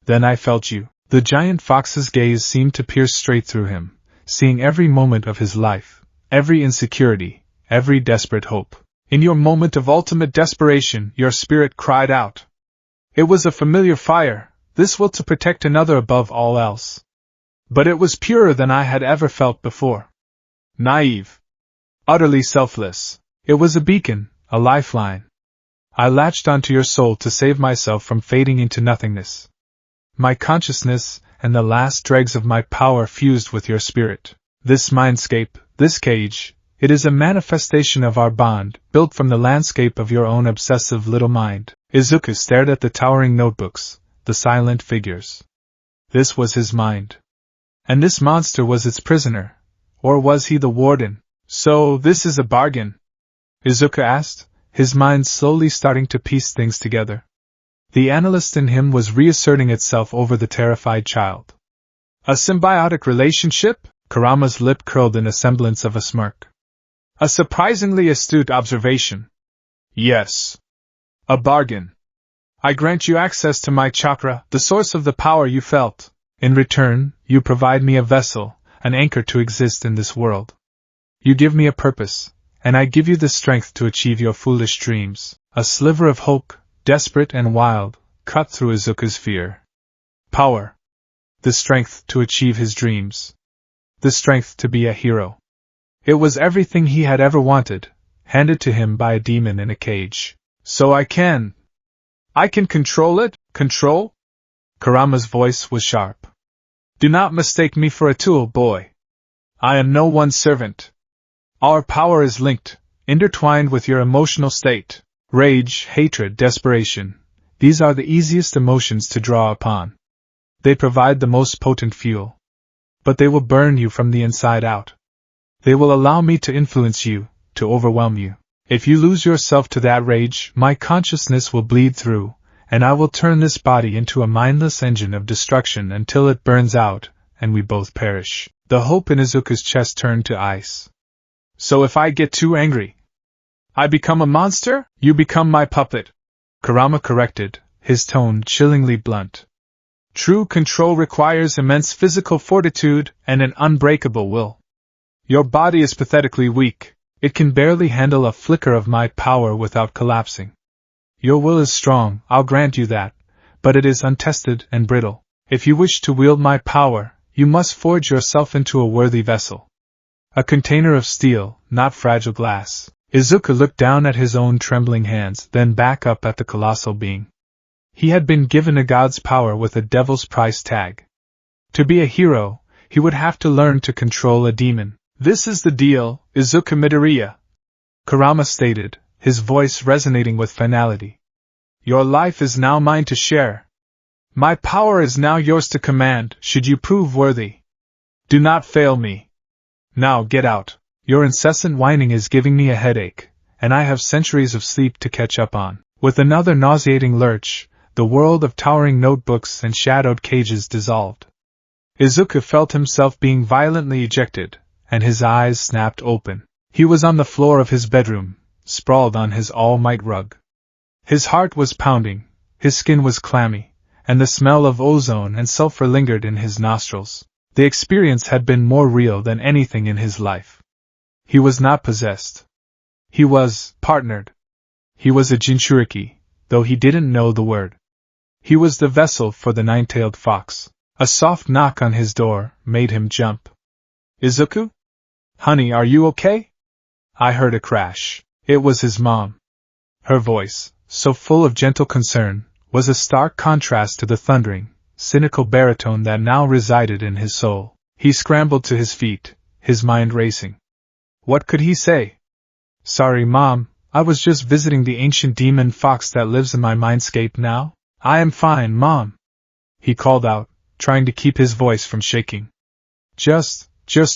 Then I felt you." The giant fox's gaze seemed to pierce straight through him, seeing every moment of his life, every insecurity, every desperate hope. "In your moment of ultimate desperation, your spirit cried out. It was a familiar fire, this will to protect another above all else. But it was purer than I had ever felt before. Naive. Utterly selfless. It was a beacon, a lifeline. I latched onto your soul to save myself from fading into nothingness. My consciousness and the last dregs of my power fused with your spirit. This mindscape, this cage, it is a manifestation of our bond, built from the landscape of your own obsessive little mind." Izuku stared at the towering notebooks, the silent figures. This was his mind. And this monster was its prisoner. Or was he the warden? "So, this is a bargain?" Izuku asked, his mind slowly starting to piece things together. The analyst in him was reasserting itself over the terrified child. "A symbiotic relationship?" Kurama's lip curled in a semblance of a smirk. "A surprisingly astute observation. Yes. A bargain. I grant you access to my chakra, the source of the power you felt. In return, you provide me a vessel, an anchor to exist in this world. You give me a purpose, and I give you the strength to achieve your foolish dreams." A sliver of hope, desperate and wild, cut through Izuku's fear. Power. The strength to achieve his dreams. The strength to be a hero. It was everything he had ever wanted, handed to him by a demon in a cage. "So I can control it? Control?" Kurama's voice was sharp. "Do not mistake me for a tool, boy. I am no one's servant. Our power is linked, intertwined with your emotional state. Rage, hatred, desperation. These are the easiest emotions to draw upon. They provide the most potent fuel. But they will burn you from the inside out. They will allow me to influence you, to overwhelm you. If you lose yourself to that rage, my consciousness will bleed through, and I will turn this body into a mindless engine of destruction until it burns out, and we both perish." The hope in Izuku's chest turned to ice. "So if I get too angry, I become a monster? You become my puppet. Kurama corrected, his tone chillingly blunt. True control requires immense physical fortitude and an unbreakable will. Your body is pathetically weak. It can barely handle a flicker of my power without collapsing. Your will is strong, I'll grant you that, but it is untested and brittle. If you wish to wield my power, you must forge yourself into a worthy vessel. A container of steel, not fragile glass. Izuku looked down at his own trembling hands, then back up at the colossal being. He had been given a god's power with a devil's price tag. To be a hero, he would have to learn to control a demon. This is the deal, Izuku Midoriya, Kurama stated, his voice resonating with finality. Your life is now mine to share. My power is now yours to command, should you prove worthy. Do not fail me. Now get out. Your incessant whining is giving me a headache, and I have centuries of sleep to catch up on. With another nauseating lurch, the world of towering notebooks and shadowed cages dissolved. Izuku felt himself being violently ejected, and his eyes snapped open. He was on the floor of his bedroom, sprawled on his all-might rug. His heart was pounding, his skin was clammy, and the smell of ozone and sulfur lingered in his nostrils. The experience had been more real than anything in his life. He was not possessed. He was partnered. He was a Jinchuriki, though he didn't know the word. He was the vessel for the nine-tailed fox. A soft knock on his door made him jump. Izuku? Honey, are you okay? I heard a crash. It was his mom. Her voice, so full of gentle concern, was a stark contrast to the thundering, cynical baritone that now resided in his soul. He scrambled to his feet, his mind racing. What could he say? Sorry, Mom, I was just visiting the ancient demon fox that lives in my mindscape now. I am fine, Mom. He called out, trying to keep his voice from shaking. Just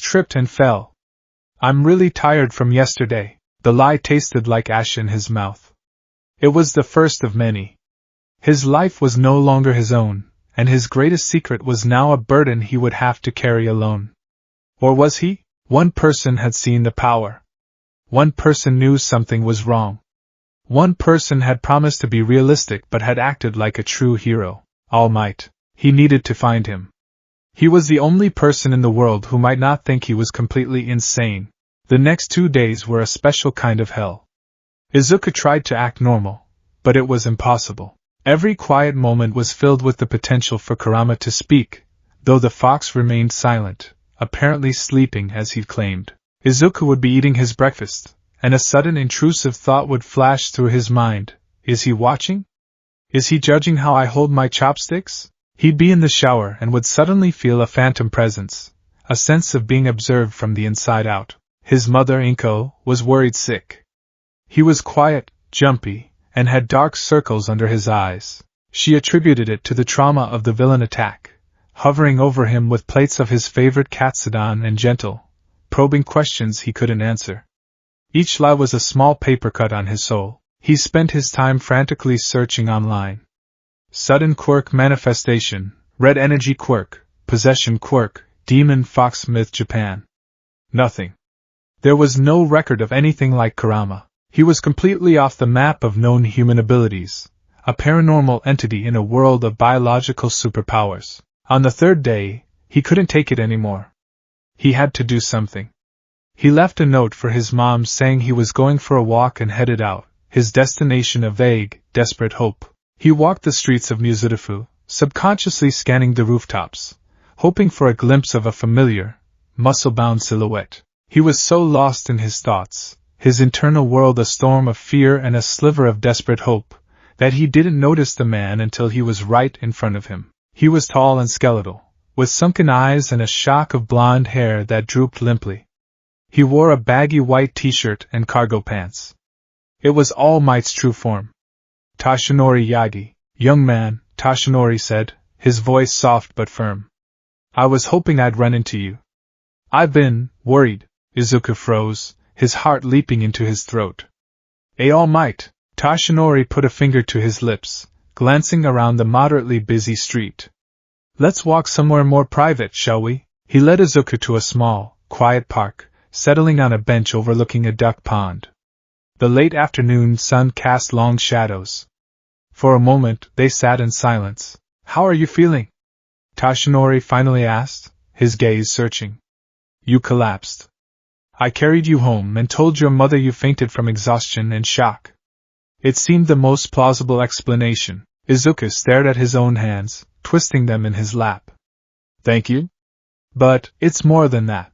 tripped and fell. I'm really tired from yesterday. The lie tasted like ash in his mouth. It was the first of many. His life was no longer his own, and his greatest secret was now a burden he would have to carry alone. Or was he? One person had seen the power. One person knew something was wrong. One person had promised to be realistic but had acted like a true hero. All Might. He needed to find him. He was the only person in the world who might not think he was completely insane. The next 2 days were a special kind of hell. Izuku tried to act normal, but it was impossible. Every quiet moment was filled with the potential for Kurama to speak, though the fox remained silent, apparently sleeping as he claimed. Izuku would be eating his breakfast, and a sudden intrusive thought would flash through his mind. Is he watching? Is he judging how I hold my chopsticks? He'd be in the shower and would suddenly feel a phantom presence, a sense of being observed from the inside out. His mother, Inko, was worried sick. He was quiet, jumpy, and had dark circles under his eyes. She attributed it to the trauma of the villain attack, hovering over him with plates of his favorite katsudan and gentle, probing questions he couldn't answer. Each lie was a small paper cut on his soul. He spent his time frantically searching online. Sudden quirk manifestation, red energy quirk, possession quirk, demon fox myth Japan. Nothing. There was no record of anything like Kurama. He was completely off the map of known human abilities, a paranormal entity in a world of biological superpowers. On the third day, he couldn't take it anymore. He had to do something. He left a note for his mom saying he was going for a walk and headed out, his destination a vague, desperate hope. He walked the streets of Mizurufu, subconsciously scanning the rooftops, hoping for a glimpse of a familiar, muscle-bound silhouette. He was so lost in his thoughts, his internal world a storm of fear and a sliver of desperate hope, that he didn't notice the man until he was right in front of him. He was tall and skeletal, with sunken eyes and a shock of blonde hair that drooped limply. He wore a baggy white t-shirt and cargo pants. It was All Might's true form. Tashinori Yagi, young man, Tashinori said, his voice soft but firm. I was hoping I'd run into you. I've been worried. Izuku froze, his heart leaping into his throat. All Might. Tashinori put a finger to his lips, glancing around the moderately busy street. Let's walk somewhere more private, shall we? He led Izuku to a small, quiet park, settling on a bench overlooking a duck pond. The late afternoon sun cast long shadows. For a moment, they sat in silence. How are you feeling? Toshinori finally asked, his gaze searching. You collapsed. I carried you home and told your mother you fainted from exhaustion and shock. It seemed the most plausible explanation. Izuku stared at his own hands, twisting them in his lap. Thank you? But, it's more than that.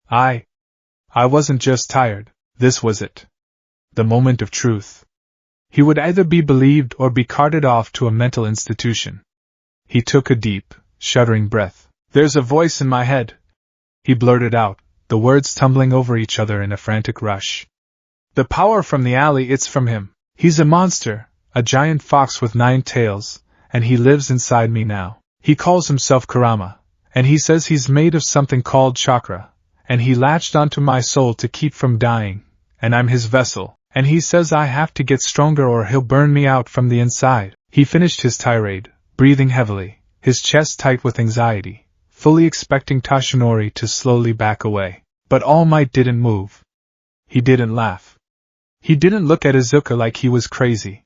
I wasn't just tired, this was it. The moment of truth. He would either be believed or be carted off to a mental institution. He took a deep, shuddering breath. There's a voice in my head, he blurted out, the words tumbling over each other in a frantic rush. The power from the alley, it's from him. He's a monster, a giant fox with 9 tails, and he lives inside me now. He calls himself Kurama, and he says he's made of something called chakra, and he latched onto my soul to keep from dying, and I'm his vessel, and he says I have to get stronger or he'll burn me out from the inside. He finished his tirade, breathing heavily, his chest tight with anxiety, fully expecting Toshinori to slowly back away. But All Might didn't move. He didn't laugh. He didn't look at Izuku like he was crazy.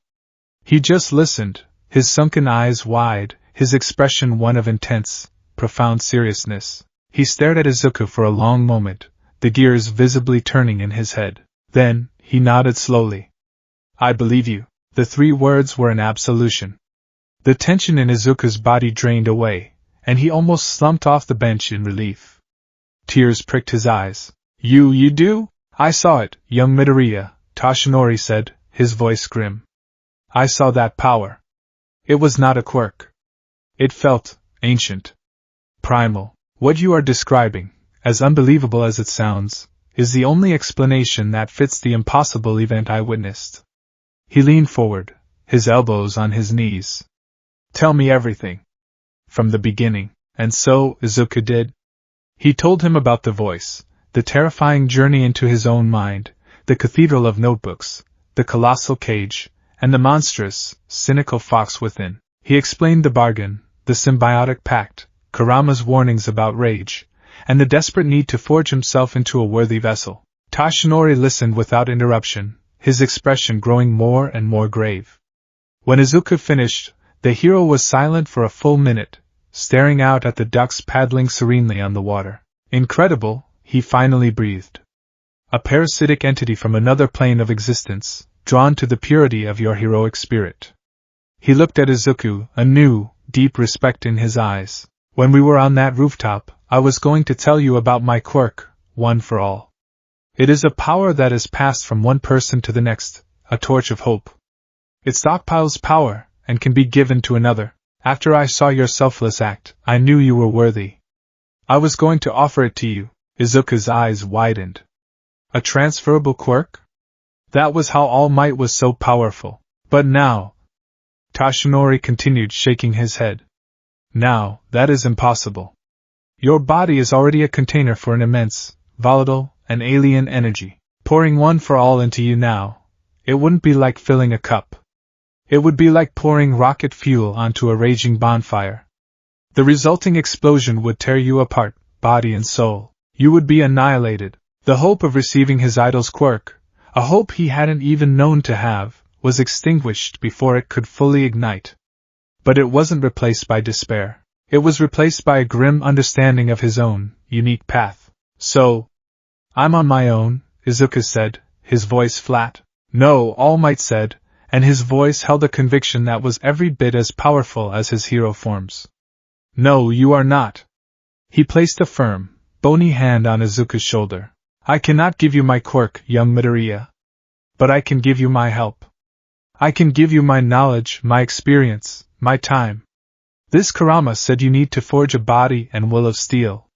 He just listened, his sunken eyes wide, his expression one of intense, profound seriousness. He stared at Izuku for a long moment, the gears visibly turning in his head. Then, he nodded slowly. I believe you. The 3 words were an absolution. The tension in Izuku's body drained away, and he almost slumped off the bench in relief. Tears pricked his eyes. You do? I saw it, young Midoriya, Toshinori said, his voice grim. I saw that power. It was not a quirk. It felt ancient. Primal. What you are describing, as unbelievable as it sounds, is the only explanation that fits the impossible event I witnessed. He leaned forward, his elbows on his knees. Tell me everything. From the beginning. And so, Izuku did. He told him about the voice, the terrifying journey into his own mind, the cathedral of notebooks, the colossal cage, and the monstrous, cynical fox within. He explained the bargain, the symbiotic pact, Kurama's warnings about rage, and the desperate need to forge himself into a worthy vessel. Toshinori listened without interruption, his expression growing more and more grave. When Izuku finished, the hero was silent for a full minute, staring out at the ducks paddling serenely on the water. Incredible, he finally breathed. A parasitic entity from another plane of existence, drawn to the purity of your heroic spirit. He looked at Izuku, a new, deep respect in his eyes. When we were on that rooftop, I was going to tell you about my quirk, one for all. It is a power that is passed from one person to the next, a torch of hope. It stockpiles power, and can be given to another. After I saw your selfless act, I knew you were worthy. I was going to offer it to you. Izuku's eyes widened. A transferable quirk? That was how All Might was so powerful. But now, Toshinori continued, shaking his head. Now, that is impossible. Your body is already a container for an immense, volatile, and alien energy. Pouring one for all into you now, it wouldn't be like filling a cup. It would be like pouring rocket fuel onto a raging bonfire. The resulting explosion would tear you apart, body and soul. You would be annihilated. The hope of receiving his idol's quirk, a hope he hadn't even known to have, was extinguished before it could fully ignite. But it wasn't replaced by despair. It was replaced by a grim understanding of his own, unique path. So, I'm on my own, Izuku said, his voice flat. No, All Might said, and his voice held a conviction that was every bit as powerful as his hero forms. No, you are not. He placed a firm, bony hand on Izuku's shoulder. I cannot give you my quirk, young Midoriya. But I can give you my help. I can give you my knowledge, my experience, my time. This Kurama said you need to forge a body and will of steel.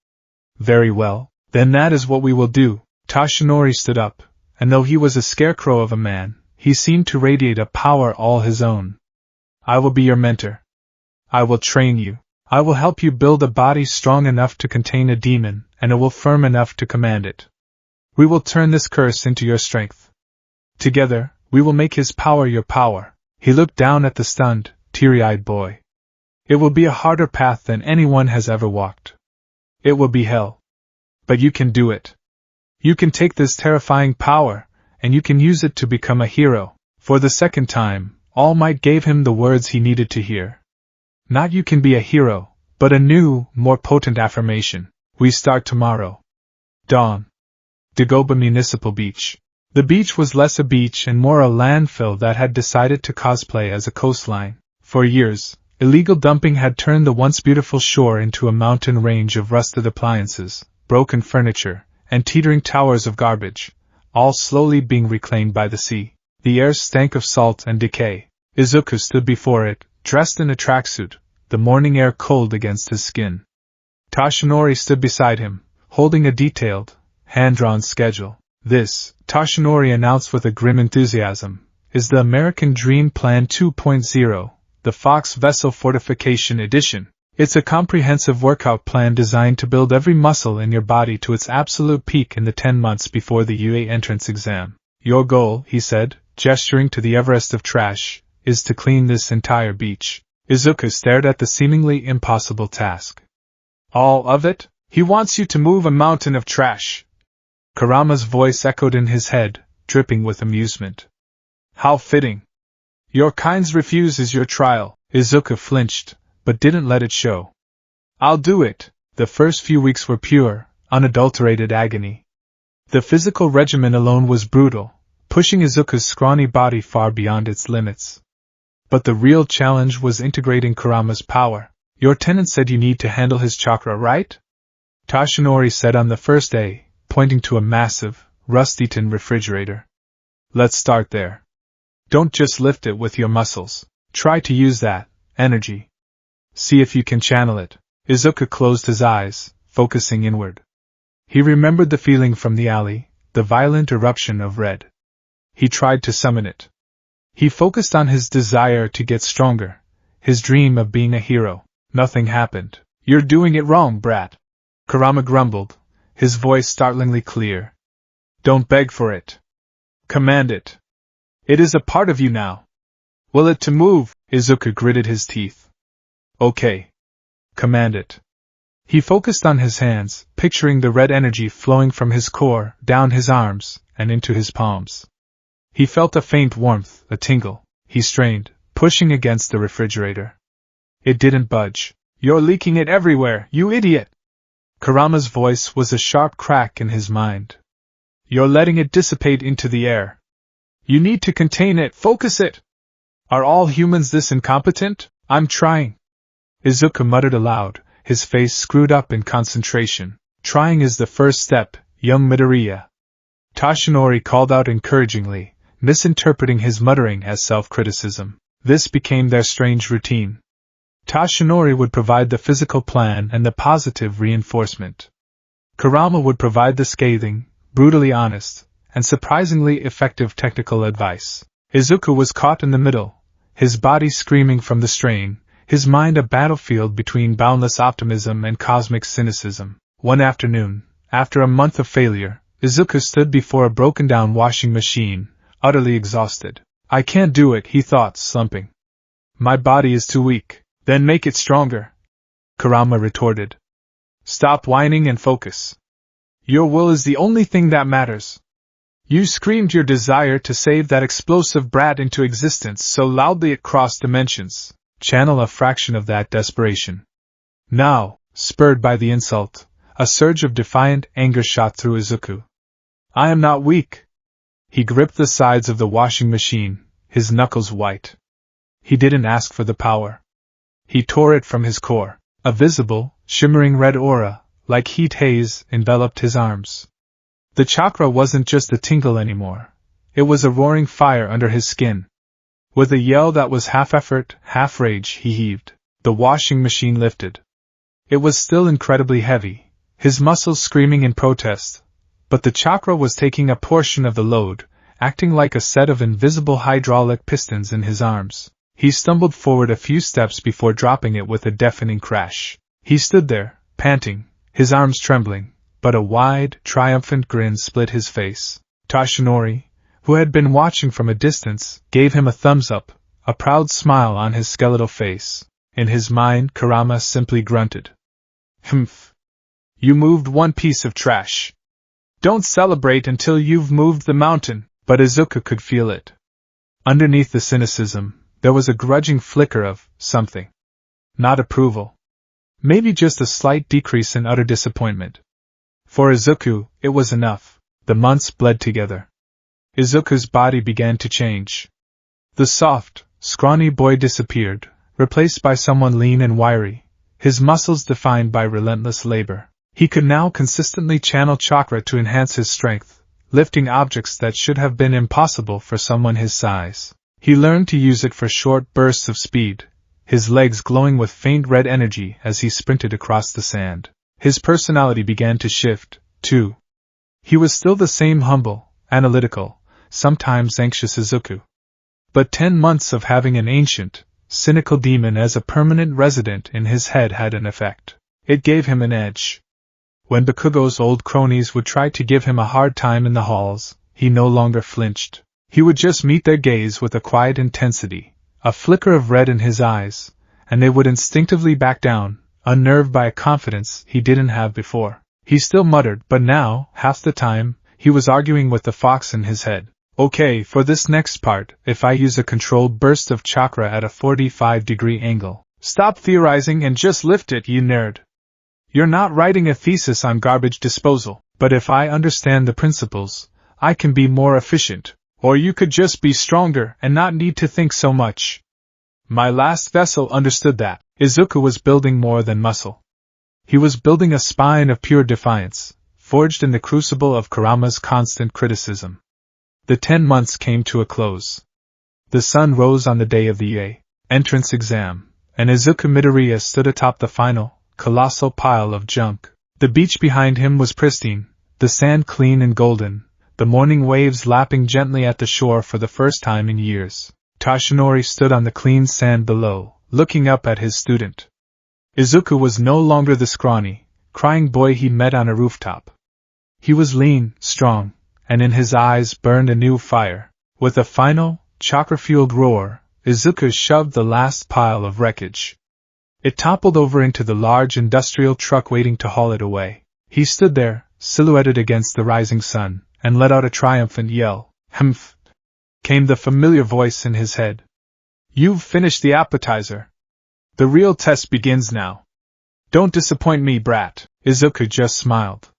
Very well, then that is what we will do. Toshinori stood up, and though he was a scarecrow of a man, he seemed to radiate a power all his own. I will be your mentor. I will train you. I will help you build a body strong enough to contain a demon, and a will firm enough to command it. We will turn this curse into your strength. Together, we will make his power your power. He looked down at the stunned, teary-eyed boy. It will be a harder path than anyone has ever walked. It will be hell. But you can do it. You can take this terrifying power, and you can use it to become a hero. For the second time, All Might gave him the words he needed to hear. Not "you can be a hero," but a new, more potent affirmation. We start tomorrow. Dawn. Dagoba Municipal Beach. The beach was less a beach and more a landfill that had decided to cosplay as a coastline. For years, illegal dumping had turned the once beautiful shore into a mountain range of rusted appliances, broken furniture, and teetering towers of garbage, all slowly being reclaimed by the sea. The air stank of salt and decay. Izuku stood before it, dressed in a tracksuit, the morning air cold against his skin. Toshinori stood beside him, holding a detailed, hand-drawn schedule. This, Toshinori announced with a grim enthusiasm, is the American Dream Plan 2.0, the Fox Vessel Fortification Edition. It's a comprehensive workout plan designed to build every muscle in your body to its absolute peak in the 10 months before the UA entrance exam. Your goal, he said, gesturing to the Everest of trash, is to clean this entire beach. Izuku stared at the seemingly impossible task. All of it? He wants you to move a mountain of trash. Kurama's voice echoed in his head, dripping with amusement. How fitting. Your kind's refuse is your trial. Izuku flinched, but didn't let it show. I'll do it. The first few weeks were pure, unadulterated agony. The physical regimen alone was brutal, pushing Izuku's scrawny body far beyond its limits. But the real challenge was integrating Kurama's power. Your tenant said you need to handle his chakra, right? Toshinori said on the first day, pointing to a massive, rust-eaten refrigerator. Let's start there. Don't just lift it with your muscles. Try to use that energy. See if you can channel it. Izuku closed his eyes, focusing inward. He remembered the feeling from the alley, the violent eruption of red. He tried to summon it. He focused on his desire to get stronger, his dream of being a hero. Nothing happened. You're doing it wrong, brat. Kurama grumbled, his voice startlingly clear. Don't beg for it. Command it. It is a part of you now. Will it to move? Izuku gritted his teeth. Okay. Command it. He focused on his hands, picturing the red energy flowing from his core, down his arms, and into his palms. He felt a faint warmth, a tingle. He strained, pushing against the refrigerator. It didn't budge. You're leaking it everywhere, you idiot! Kurama's voice was a sharp crack in his mind. You're letting it dissipate into the air. You need to contain it, focus it! Are all humans this incompetent? I'm trying. Izuku muttered aloud, his face screwed up in concentration. Trying is the first step, young Midoriya. Toshinori called out encouragingly, misinterpreting his muttering as self-criticism. This became their strange routine. Toshinori would provide the physical plan and the positive reinforcement. Kurama would provide the scathing, brutally honest, and surprisingly effective technical advice. Izuku was caught in the middle, his body screaming from the strain, his mind a battlefield between boundless optimism and cosmic cynicism. One afternoon, after a month of failure, Izuku stood before a broken-down washing machine, utterly exhausted. I can't do it, he thought, slumping. My body is too weak. Then make it stronger, Kurama retorted. Stop whining and focus. Your will is the only thing that matters. You screamed your desire to save that explosive brat into existence so loudly it crossed dimensions. Channel a fraction of that desperation. Now, spurred by the insult, a surge of defiant anger shot through Izuku. I am not weak. He gripped the sides of the washing machine, his knuckles white. He didn't ask for the power. He tore it from his core. A visible, shimmering red aura, like heat haze, enveloped his arms. The chakra wasn't just a tingle anymore. It was a roaring fire under his skin. With a yell that was half effort, half rage, he heaved. The washing machine lifted. It was still incredibly heavy, his muscles screaming in protest, but the chakra was taking a portion of the load, acting like a set of invisible hydraulic pistons in his arms. He stumbled forward a few steps before dropping it with a deafening crash. He stood there, panting, his arms trembling, but a wide, triumphant grin split his face. Toshinori, who had been watching from a distance, gave him a thumbs up, a proud smile on his skeletal face. In his mind, Kurama simply grunted. Humph. You moved one piece of trash. Don't celebrate until you've moved the mountain. But Izuku could feel it. Underneath the cynicism, there was a grudging flicker of something. Not approval. Maybe just a slight decrease in utter disappointment. For Izuku, it was enough. The months bled together. Izuku's body began to change. The soft, scrawny boy disappeared, replaced by someone lean and wiry, his muscles defined by relentless labor. He could now consistently channel chakra to enhance his strength, lifting objects that should have been impossible for someone his size. He learned to use it for short bursts of speed, his legs glowing with faint red energy as he sprinted across the sand. His personality began to shift, too. He was still the same humble, analytical, sometimes anxious Izuku. But 10 months of having an ancient, cynical demon as a permanent resident in his head had an effect. It gave him an edge. When Bakugo's old cronies would try to give him a hard time in the halls, he no longer flinched. He would just meet their gaze with a quiet intensity, a flicker of red in his eyes, and they would instinctively back down, unnerved by a confidence he didn't have before. He still muttered, but now, half the time, he was arguing with the fox in his head. Okay, for this next part, if I use a controlled burst of chakra at a 45-degree angle. Stop theorizing and just lift it, you nerd. You're not writing a thesis on garbage disposal, but if I understand the principles, I can be more efficient. Or you could just be stronger and not need to think so much. My last vessel understood that. Izuku was building more than muscle. He was building a spine of pure defiance, forged in the crucible of Kurama's constant criticism. The 10 months came to a close. The sun rose on the day of the UA entrance exam, and Izuku Midoriya stood atop the final, colossal pile of junk. The beach behind him was pristine, the sand clean and golden, the morning waves lapping gently at the shore for the first time in years. Toshinori stood on the clean sand below, looking up at his student. Izuku was no longer the scrawny, crying boy he met on a rooftop. He was lean, strong, and in his eyes burned a new fire. With a final, chakra-fueled roar, Izuku shoved the last pile of wreckage. It toppled over into the large industrial truck waiting to haul it away. He stood there, silhouetted against the rising sun, and let out a triumphant yell. Humph! Came the familiar voice in his head. You've finished the appetizer. The real test begins now. Don't disappoint me, brat. Izuku just smiled.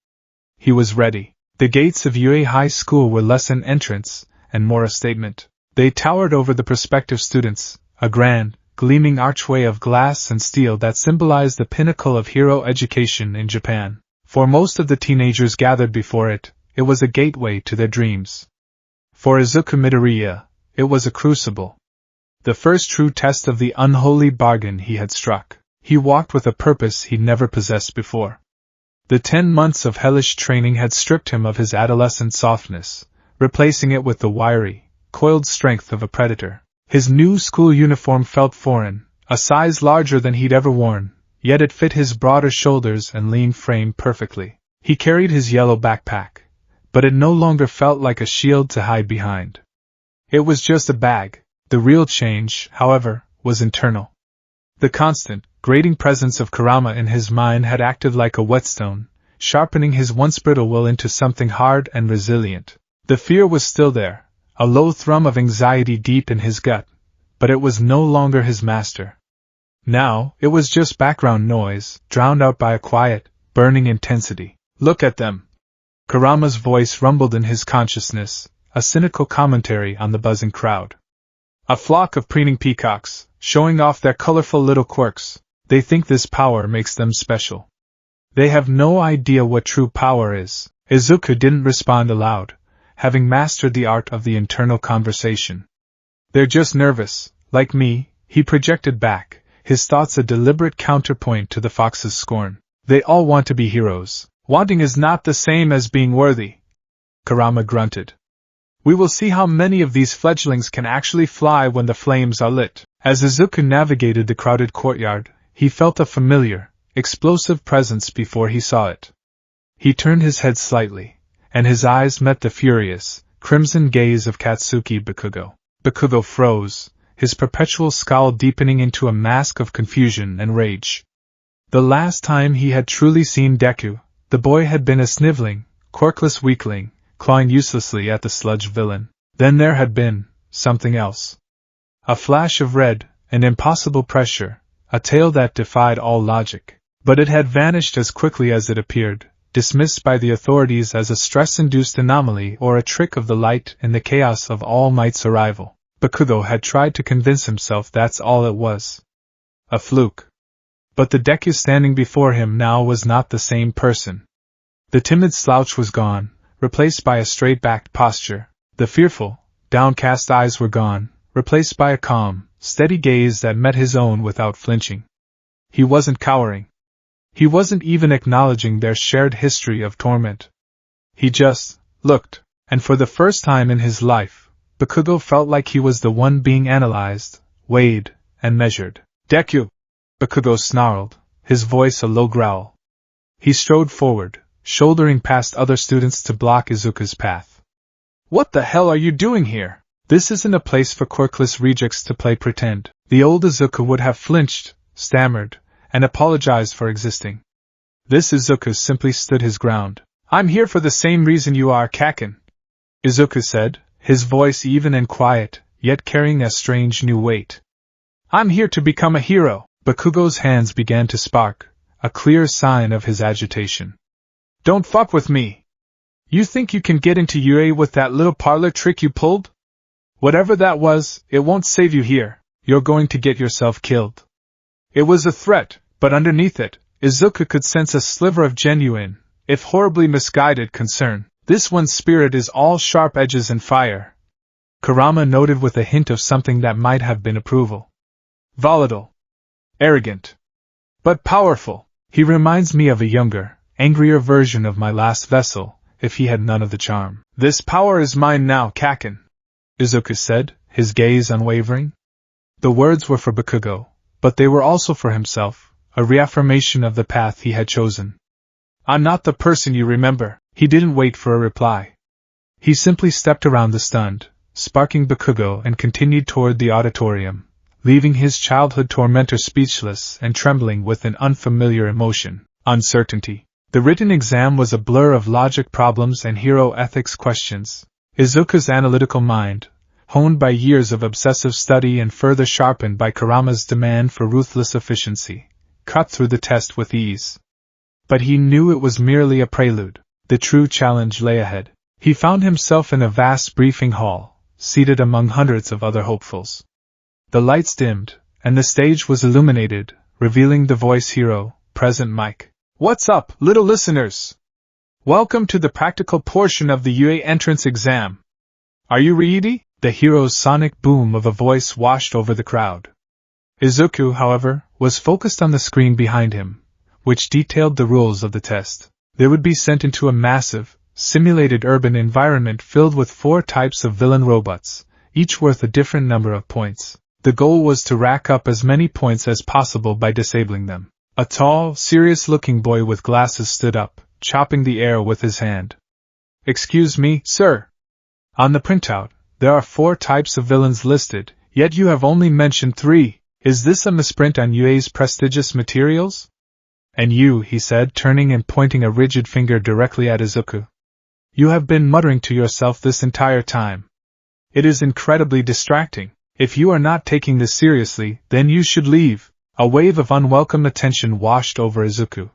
He was ready. The gates of UA High School were less an entrance, and more a statement. They towered over the prospective students, a grand, gleaming archway of glass and steel that symbolized the pinnacle of hero education in Japan. For most of the teenagers gathered before it, it was a gateway to their dreams. For Izuku Midoriya, it was a crucible. The first true test of the unholy bargain he had struck. He walked with a purpose he'd never possessed before. The 10 months of hellish training had stripped him of his adolescent softness, replacing it with the wiry, coiled strength of a predator. His new school uniform felt foreign, a size larger than he'd ever worn, yet it fit his broader shoulders and lean frame perfectly. He carried his yellow backpack, but it no longer felt like a shield to hide behind. It was just a bag. The real change, however, was internal. The constant, grating presence of Kurama in his mind had acted like a whetstone, sharpening his once brittle will into something hard and resilient. The fear was still there, a low thrum of anxiety deep in his gut, but it was no longer his master. Now, it was just background noise, drowned out by a quiet, burning intensity. Look at them! Kurama's voice rumbled in his consciousness, a cynical commentary on the buzzing crowd. A flock of preening peacocks, showing off their colorful little quirks. They think this power makes them special. They have no idea what true power is. Izuku didn't respond aloud, having mastered the art of the internal conversation. They're just nervous, like me, he projected back, his thoughts a deliberate counterpoint to the fox's scorn. They all want to be heroes. Wanting is not the same as being worthy. Kurama grunted. We will see how many of these fledglings can actually fly when the flames are lit. As Izuku navigated the crowded courtyard, he felt a familiar, explosive presence before he saw it. He turned his head slightly, and his eyes met the furious, crimson gaze of Katsuki Bakugo. Bakugo froze, his perpetual scowl deepening into a mask of confusion and rage. The last time he had truly seen Deku, the boy had been a sniveling, quirkless weakling, clawing uselessly at the sludge villain. Then there had been something else. A flash of red, an impossible pressure, a tail that defied all logic. But it had vanished as quickly as it appeared, dismissed by the authorities as a stress-induced anomaly or a trick of the light in the chaos of All Might's arrival. Bakugo had tried to convince himself that's all it was. A fluke. But the Deku standing before him now was not the same person. The timid slouch was gone, replaced by a straight-backed posture. The fearful, downcast eyes were gone, replaced by a calm, steady gaze that met his own without flinching. He wasn't cowering. He wasn't even acknowledging their shared history of torment. He just looked, and for the first time in his life, Bakugo felt like he was the one being analyzed, weighed, and measured. "Deku!" Bakugo snarled, his voice a low growl. He strode forward, shouldering past other students to block Izuku's path. "What the hell are you doing here? This isn't a place for quirkless rejects to play pretend." The old Izuku would have flinched, stammered, and apologized for existing. This Izuku simply stood his ground. "I'm here for the same reason you are, Kaken," Izuku said, his voice even and quiet, yet carrying a strange new weight. "I'm here to become a hero." Bakugo's hands began to spark, a clear sign of his agitation. "Don't fuck with me. You think you can get into UA with that little parlor trick you pulled? Whatever that was, it won't save you here. You're going to get yourself killed." It was a threat, but underneath it, Izuku could sense a sliver of genuine, if horribly misguided, concern. This one's spirit is all sharp edges and fire. Kurama noted with a hint of something that might have been approval. "Volatile. Arrogant. But powerful. He reminds me of a younger, angrier version of my last vessel, if he had none of the charm." "This power is mine now, Kaken," Izuku said, his gaze unwavering. The words were for Bakugo, but they were also for himself, a reaffirmation of the path he had chosen. "I'm not the person you remember." He didn't wait for a reply. He simply stepped around the stunned, sparking Bakugo and continued toward the auditorium, leaving his childhood tormentor speechless and trembling with an unfamiliar emotion, uncertainty. The written exam was a blur of logic problems and hero ethics questions. Izuku's analytical mind, honed by years of obsessive study and further sharpened by Kurama's demand for ruthless efficiency, cut through the test with ease. But he knew it was merely a prelude. The true challenge lay ahead. He found himself in a vast briefing hall, seated among hundreds of other hopefuls. The lights dimmed, and the stage was illuminated, revealing the voice hero, Present Mike. "What's up, little listeners? Welcome to the practical portion of the UA entrance exam. Are you ready?" The hero's sonic boom of a voice washed over the crowd. Izuku, however, was focused on the screen behind him, which detailed the rules of the test. They would be sent into a massive, simulated urban environment filled with 4 types of villain robots, each worth a different number of points. The goal was to rack up as many points as possible by disabling them. A tall, serious-looking boy with glasses stood up, chopping the air with his hand. "Excuse me, sir. On the printout, there are 4 types of villains listed, yet you have only mentioned 3. Is this a misprint on UA's prestigious materials?" "And you," he said, turning and pointing a rigid finger directly at Izuku. "You have been muttering to yourself this entire time. It is incredibly distracting. If you are not taking this seriously, then you should leave." A wave of unwelcome attention washed over Izuku.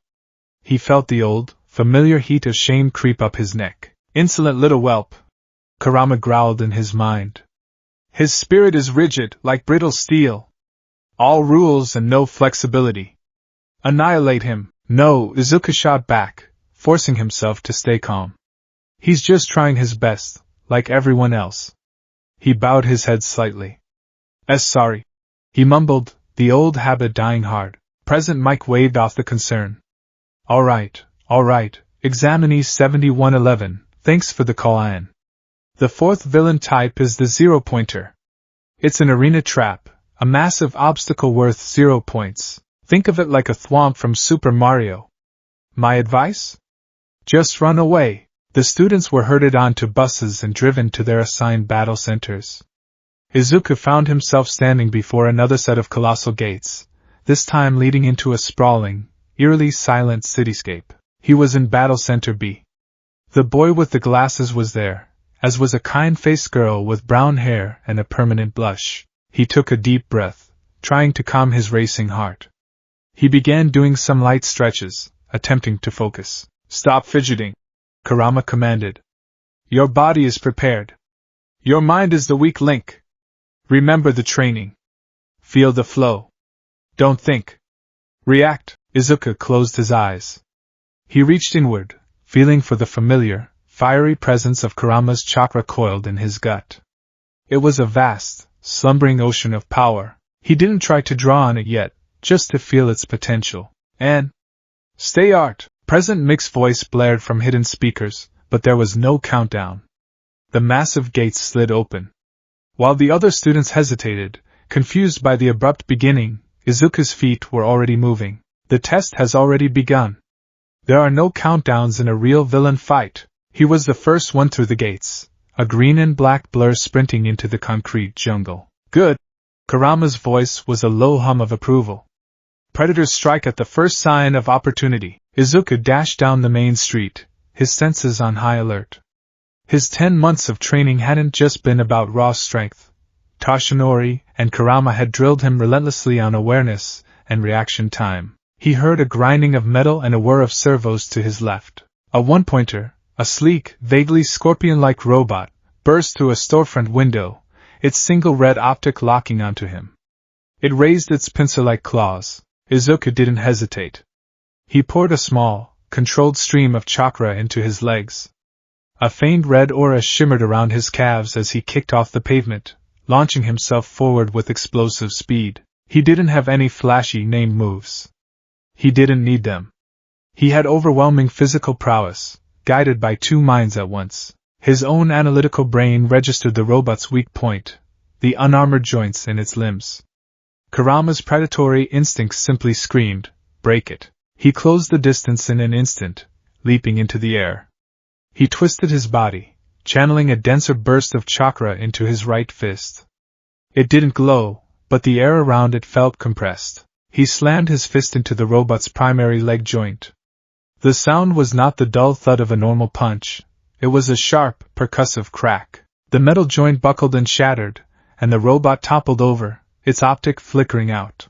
He felt the old, familiar heat of shame creep up his neck. "Insolent little whelp," Kurama growled in his mind. "His spirit is rigid, like brittle steel. All rules and no flexibility. Annihilate him." "No," Izuku shot back, forcing himself to stay calm. "He's just trying his best, like everyone else." He bowed his head slightly. Sorry," he mumbled, the old habit dying hard. Present Mike waved off the concern. All right, examinee 7111, thanks for the call in. The 4th villain type is the 0-pointer. It's an arena trap, a massive obstacle worth 0 points. Think of it like a thwomp from Super Mario. My advice? Just run away. The students were herded onto buses and driven to their assigned battle centers. Izuku found himself standing before another set of colossal gates, this time leading into a sprawling, eerily silent cityscape. He was in Battle Center B. The boy with the glasses was there, as was a kind-faced girl with brown hair and a permanent blush. He took a deep breath, trying to calm his racing heart. He began doing some light stretches, attempting to focus. "Stop fidgeting," Kurama commanded. "Your body is prepared. Your mind is the weak link. Remember the training. Feel the flow. Don't think. React." Izuku closed his eyes. He reached inward, feeling for the familiar, fiery presence of Kurama's chakra coiled in his gut. It was a vast, slumbering ocean of power. He didn't try to draw on it yet, just to feel its potential. "And stay art!" Present Mix's voice blared from hidden speakers, but there was no countdown. The massive gates slid open. While the other students hesitated, confused by the abrupt beginning, Izuku's feet were already moving. "The test has already begun. There are no countdowns in a real villain fight." He was the first one through the gates, a green and black blur sprinting into the concrete jungle. "Good!" Kurama's voice was a low hum of approval. "Predators strike at the first sign of opportunity." Izuku dashed down the main street, his senses on high alert. His 10 months of training hadn't just been about raw strength. Toshinori and Kurama had drilled him relentlessly on awareness and reaction time. He heard a grinding of metal and a whir of servos to his left. A one-pointer, a sleek, vaguely scorpion-like robot, burst through a storefront window, its single red optic locking onto him. It raised its pincer-like claws. Izuku didn't hesitate. He poured a small, controlled stream of chakra into his legs. A faint red aura shimmered around his calves as he kicked off the pavement, launching himself forward with explosive speed. He didn't have any flashy named moves. He didn't need them. He had overwhelming physical prowess, guided by 2 minds at once. His own analytical brain registered the robot's weak point, the unarmored joints in its limbs. Kurama's predatory instincts simply screamed, "Break it." He closed the distance in an instant, leaping into the air. He twisted his body, channeling a denser burst of chakra into his right fist. It didn't glow, but the air around it felt compressed. He slammed his fist into the robot's primary leg joint. The sound was not the dull thud of a normal punch. It was a sharp, percussive crack. The metal joint buckled and shattered, and the robot toppled over, its optic flickering out.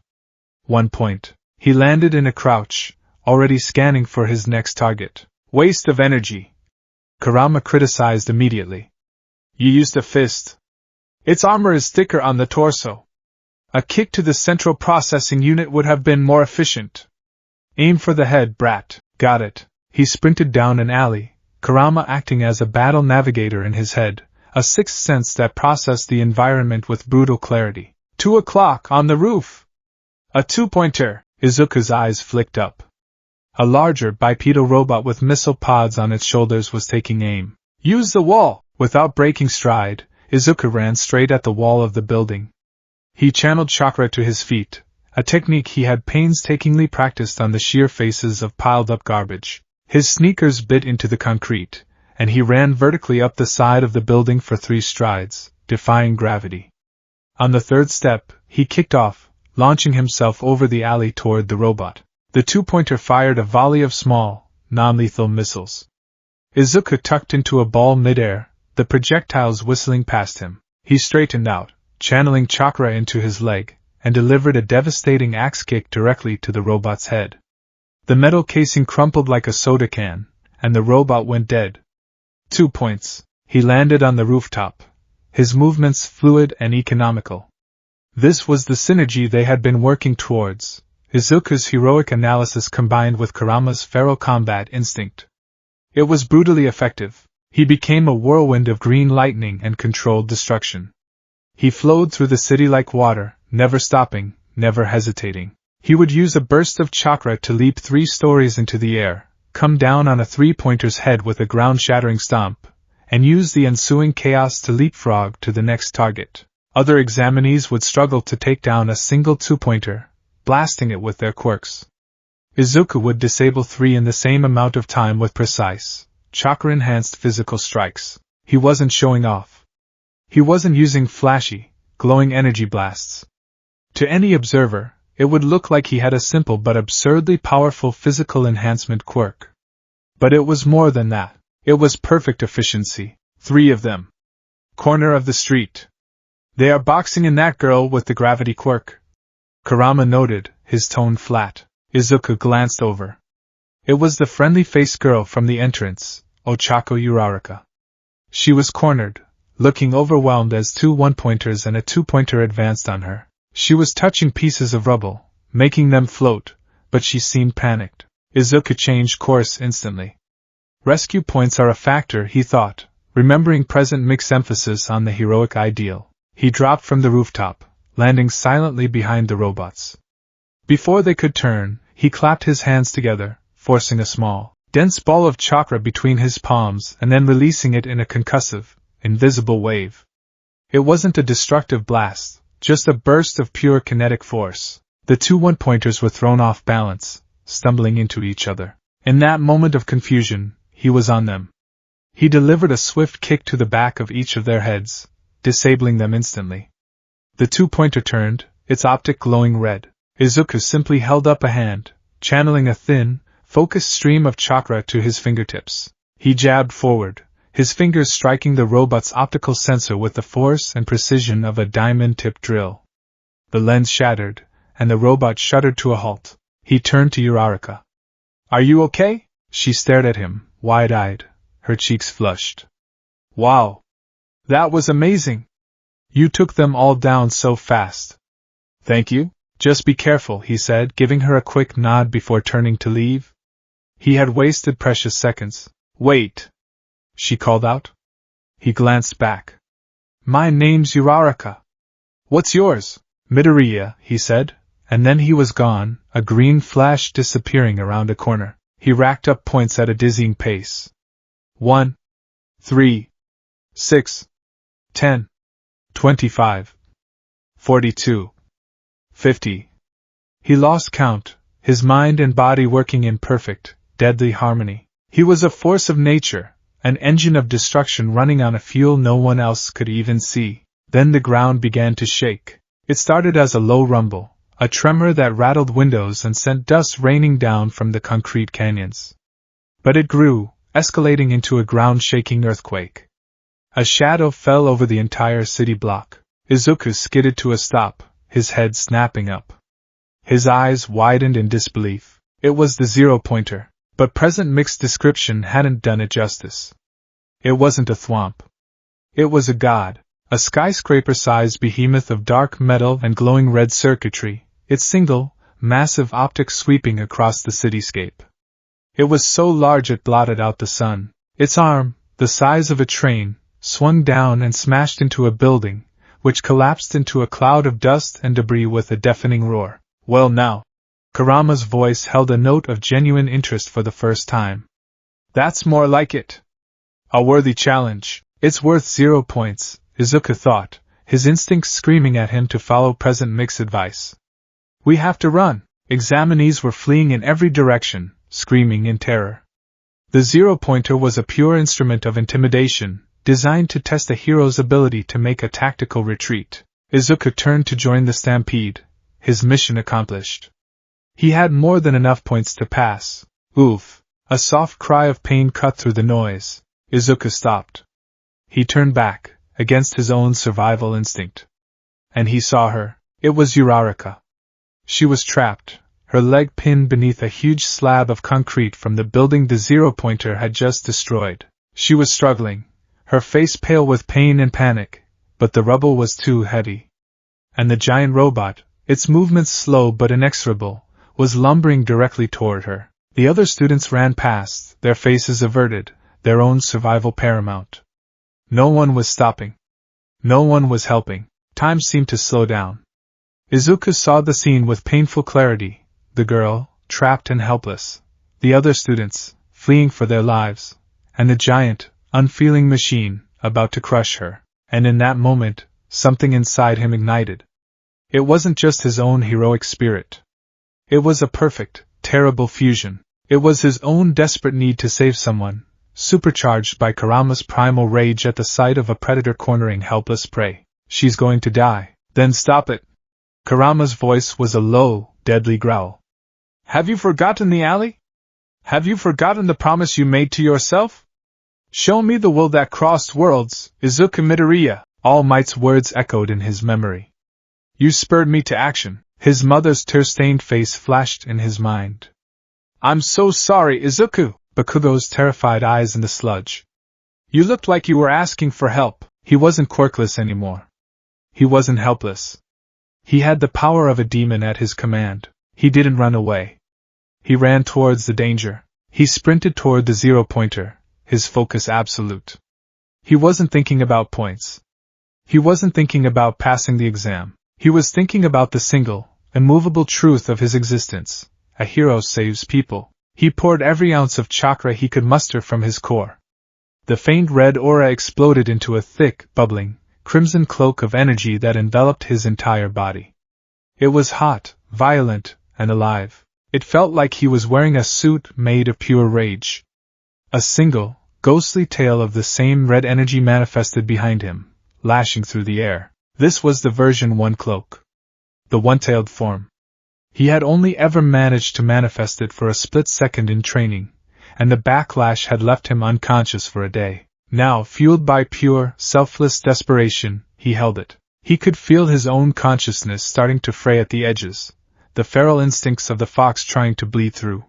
1 point. He landed in a crouch, already scanning for his next target. "Waste of energy," Kurama criticized immediately. "You used a fist. Its armor is thicker on the torso. A kick to the central processing unit would have been more efficient. Aim for the head, brat." "Got it." He sprinted down an alley, Kurama acting as a battle navigator in his head, a sixth sense that processed the environment with brutal clarity. 2 o'clock on the roof. A 2-pointer. Izuku's eyes flicked up. A larger bipedal robot with missile pods on its shoulders was taking aim. "Use the wall!" Without breaking stride, Izuku ran straight at the wall of the building. He channeled chakra to his feet, a technique he had painstakingly practiced on the sheer faces of piled-up garbage. His sneakers bit into the concrete, and he ran vertically up the side of the building for 3 strides, defying gravity. On the 3rd step, he kicked off, launching himself over the alley toward the robot. The 2-pointer fired a volley of small, non-lethal missiles. Izuku tucked into a ball midair, the projectiles whistling past him. He straightened out, channeling chakra into his leg, and delivered a devastating axe kick directly to the robot's head. The metal casing crumpled like a soda can, and the robot went dead. 2 points. He landed on the rooftop, his movements fluid and economical. This was the synergy they had been working towards, Izuku's heroic analysis combined with Kurama's feral combat instinct. It was brutally effective. He became a whirlwind of green lightning and controlled destruction. He flowed through the city like water, never stopping, never hesitating. He would use a burst of chakra to leap 3 stories into the air, come down on a 3-pointer's head with a ground-shattering stomp, and use the ensuing chaos to leapfrog to the next target. Other examinees would struggle to take down a single 2-pointer, blasting it with their quirks. Izuku would disable 3 in the same amount of time with precise, chakra-enhanced physical strikes. He wasn't showing off. He wasn't using flashy, glowing energy blasts. To any observer, it would look like he had a simple but absurdly powerful physical enhancement quirk. But it was more than that. It was perfect efficiency. 3 of them. Corner of the street. They are boxing in that girl with the gravity quirk. Kurama noted, his tone flat. Izuku glanced over. It was the friendly-faced girl from the entrance, Ochako Uraraka. She was cornered, looking overwhelmed as two one-pointers and a two-pointer advanced on her. She was touching pieces of rubble, making them float, but she seemed panicked. Izuku changed course instantly. Rescue points are a factor, he thought, remembering present mixed emphasis on the heroic ideal. He dropped from the rooftop, landing silently behind the robots. Before they could turn, he clapped his hands together, forcing a small, dense ball of chakra between his palms and then releasing it in a concussive, invisible wave. It wasn't a destructive blast, just a burst of pure kinetic force. The two one-pointers were thrown off balance, stumbling into each other. In that moment of confusion, he was on them. He delivered a swift kick to the back of each of their heads, disabling them instantly. The two-pointer turned, its optic glowing red. Izuku simply held up a hand, channeling a thin, focused stream of chakra to his fingertips. He jabbed forward, his fingers striking the robot's optical sensor with the force and precision of a diamond-tipped drill. The lens shattered, and the robot shuddered to a halt. He turned to Uraraka. "Are you okay?" She stared at him, wide-eyed, her cheeks flushed. "Wow! That was amazing! You took them all down so fast." "Thank you. Just be careful," he said, giving her a quick nod before turning to leave. He had wasted precious seconds. "Wait!" she called out. He glanced back. "My name's Uraraka." "What's yours?" "Midoriya," he said, and then he was gone, a green flash disappearing around a corner. He racked up points at a dizzying pace. 1, 3, 6, 10, 25, 42, 50. He lost count, his mind and body working in perfect, deadly harmony. He was a force of nature, an engine of destruction running on a fuel no one else could even see. Then the ground began to shake. It started as a low rumble, a tremor that rattled windows and sent dust raining down from the concrete canyons. But it grew, escalating into a ground-shaking earthquake. A shadow fell over the entire city block. Izuku skidded to a stop, his head snapping up. His eyes widened in disbelief. It was the zero-pointer, but present mixed description hadn't done it justice. It wasn't a thwomp. It was a god, a skyscraper-sized behemoth of dark metal and glowing red circuitry, its single, massive optic sweeping across the cityscape. It was so large it blotted out the sun. Its arm, the size of a train, swung down and smashed into a building, which collapsed into a cloud of dust and debris with a deafening roar. "Well now." Kurama's voice held a note of genuine interest for the first time. "That's more like it. A worthy challenge. It's worth 0 points, Izuku thought, his instincts screaming at him to follow present mix advice. "We have to run." Examinees were fleeing in every direction, screaming in terror. The zero-pointer was a pure instrument of intimidation, designed to test a hero's ability to make a tactical retreat. Izuku turned to join the stampede, his mission accomplished. He had more than enough points to pass. Oof! A soft cry of pain cut through the noise. Izuku stopped. He turned back, against his own survival instinct. And he saw her. It was Uraraka. She was trapped, her leg pinned beneath a huge slab of concrete from the building the zero-pointer had just destroyed. She was struggling, her face pale with pain and panic, but the rubble was too heavy. And the giant robot, its movements slow but inexorable, was lumbering directly toward her. The other students ran past, their faces averted, their own survival paramount. No one was stopping. No one was helping. Time seemed to slow down. Izuku saw the scene with painful clarity, the girl, trapped and helpless, the other students, fleeing for their lives, and the giant, unfeeling machine, about to crush her. And in that moment, something inside him ignited. It wasn't just his own heroic spirit. It was a perfect, terrible fusion. It was his own desperate need to save someone, supercharged by Kurama's primal rage at the sight of a predator cornering helpless prey. "She's going to die." "Then stop it." Kurama's voice was a low, deadly growl. "Have you forgotten the alley? Have you forgotten the promise you made to yourself? Show me the will that crossed worlds, Izuku Midoriya." All Might's words echoed in his memory. You spurred me to action. His mother's tear-stained face flashed in his mind. I'm so sorry, Izuku, Bakugo's terrified eyes in the sludge. You looked like you were asking for help. He wasn't quirkless anymore. He wasn't helpless. He had the power of a demon at his command. He didn't run away. He ran towards the danger. He sprinted toward the zero-pointer, his focus absolute. He wasn't thinking about points. He wasn't thinking about passing the exam. He was thinking about the single, immovable truth of his existence. A hero saves people. He poured every ounce of chakra he could muster from his core. The faint red aura exploded into a thick, bubbling, crimson cloak of energy that enveloped his entire body. It was hot, violent, and alive. It felt like he was wearing a suit made of pure rage. A single, ghostly tail of the same red energy manifested behind him, lashing through the air. This was the version 1 cloak. The one-tailed form. He had only ever managed to manifest it for a split second in training, and the backlash had left him unconscious for a day. Now, fueled by pure, selfless desperation, he held it. He could feel his own consciousness starting to fray at the edges, the feral instincts of the fox trying to bleed through.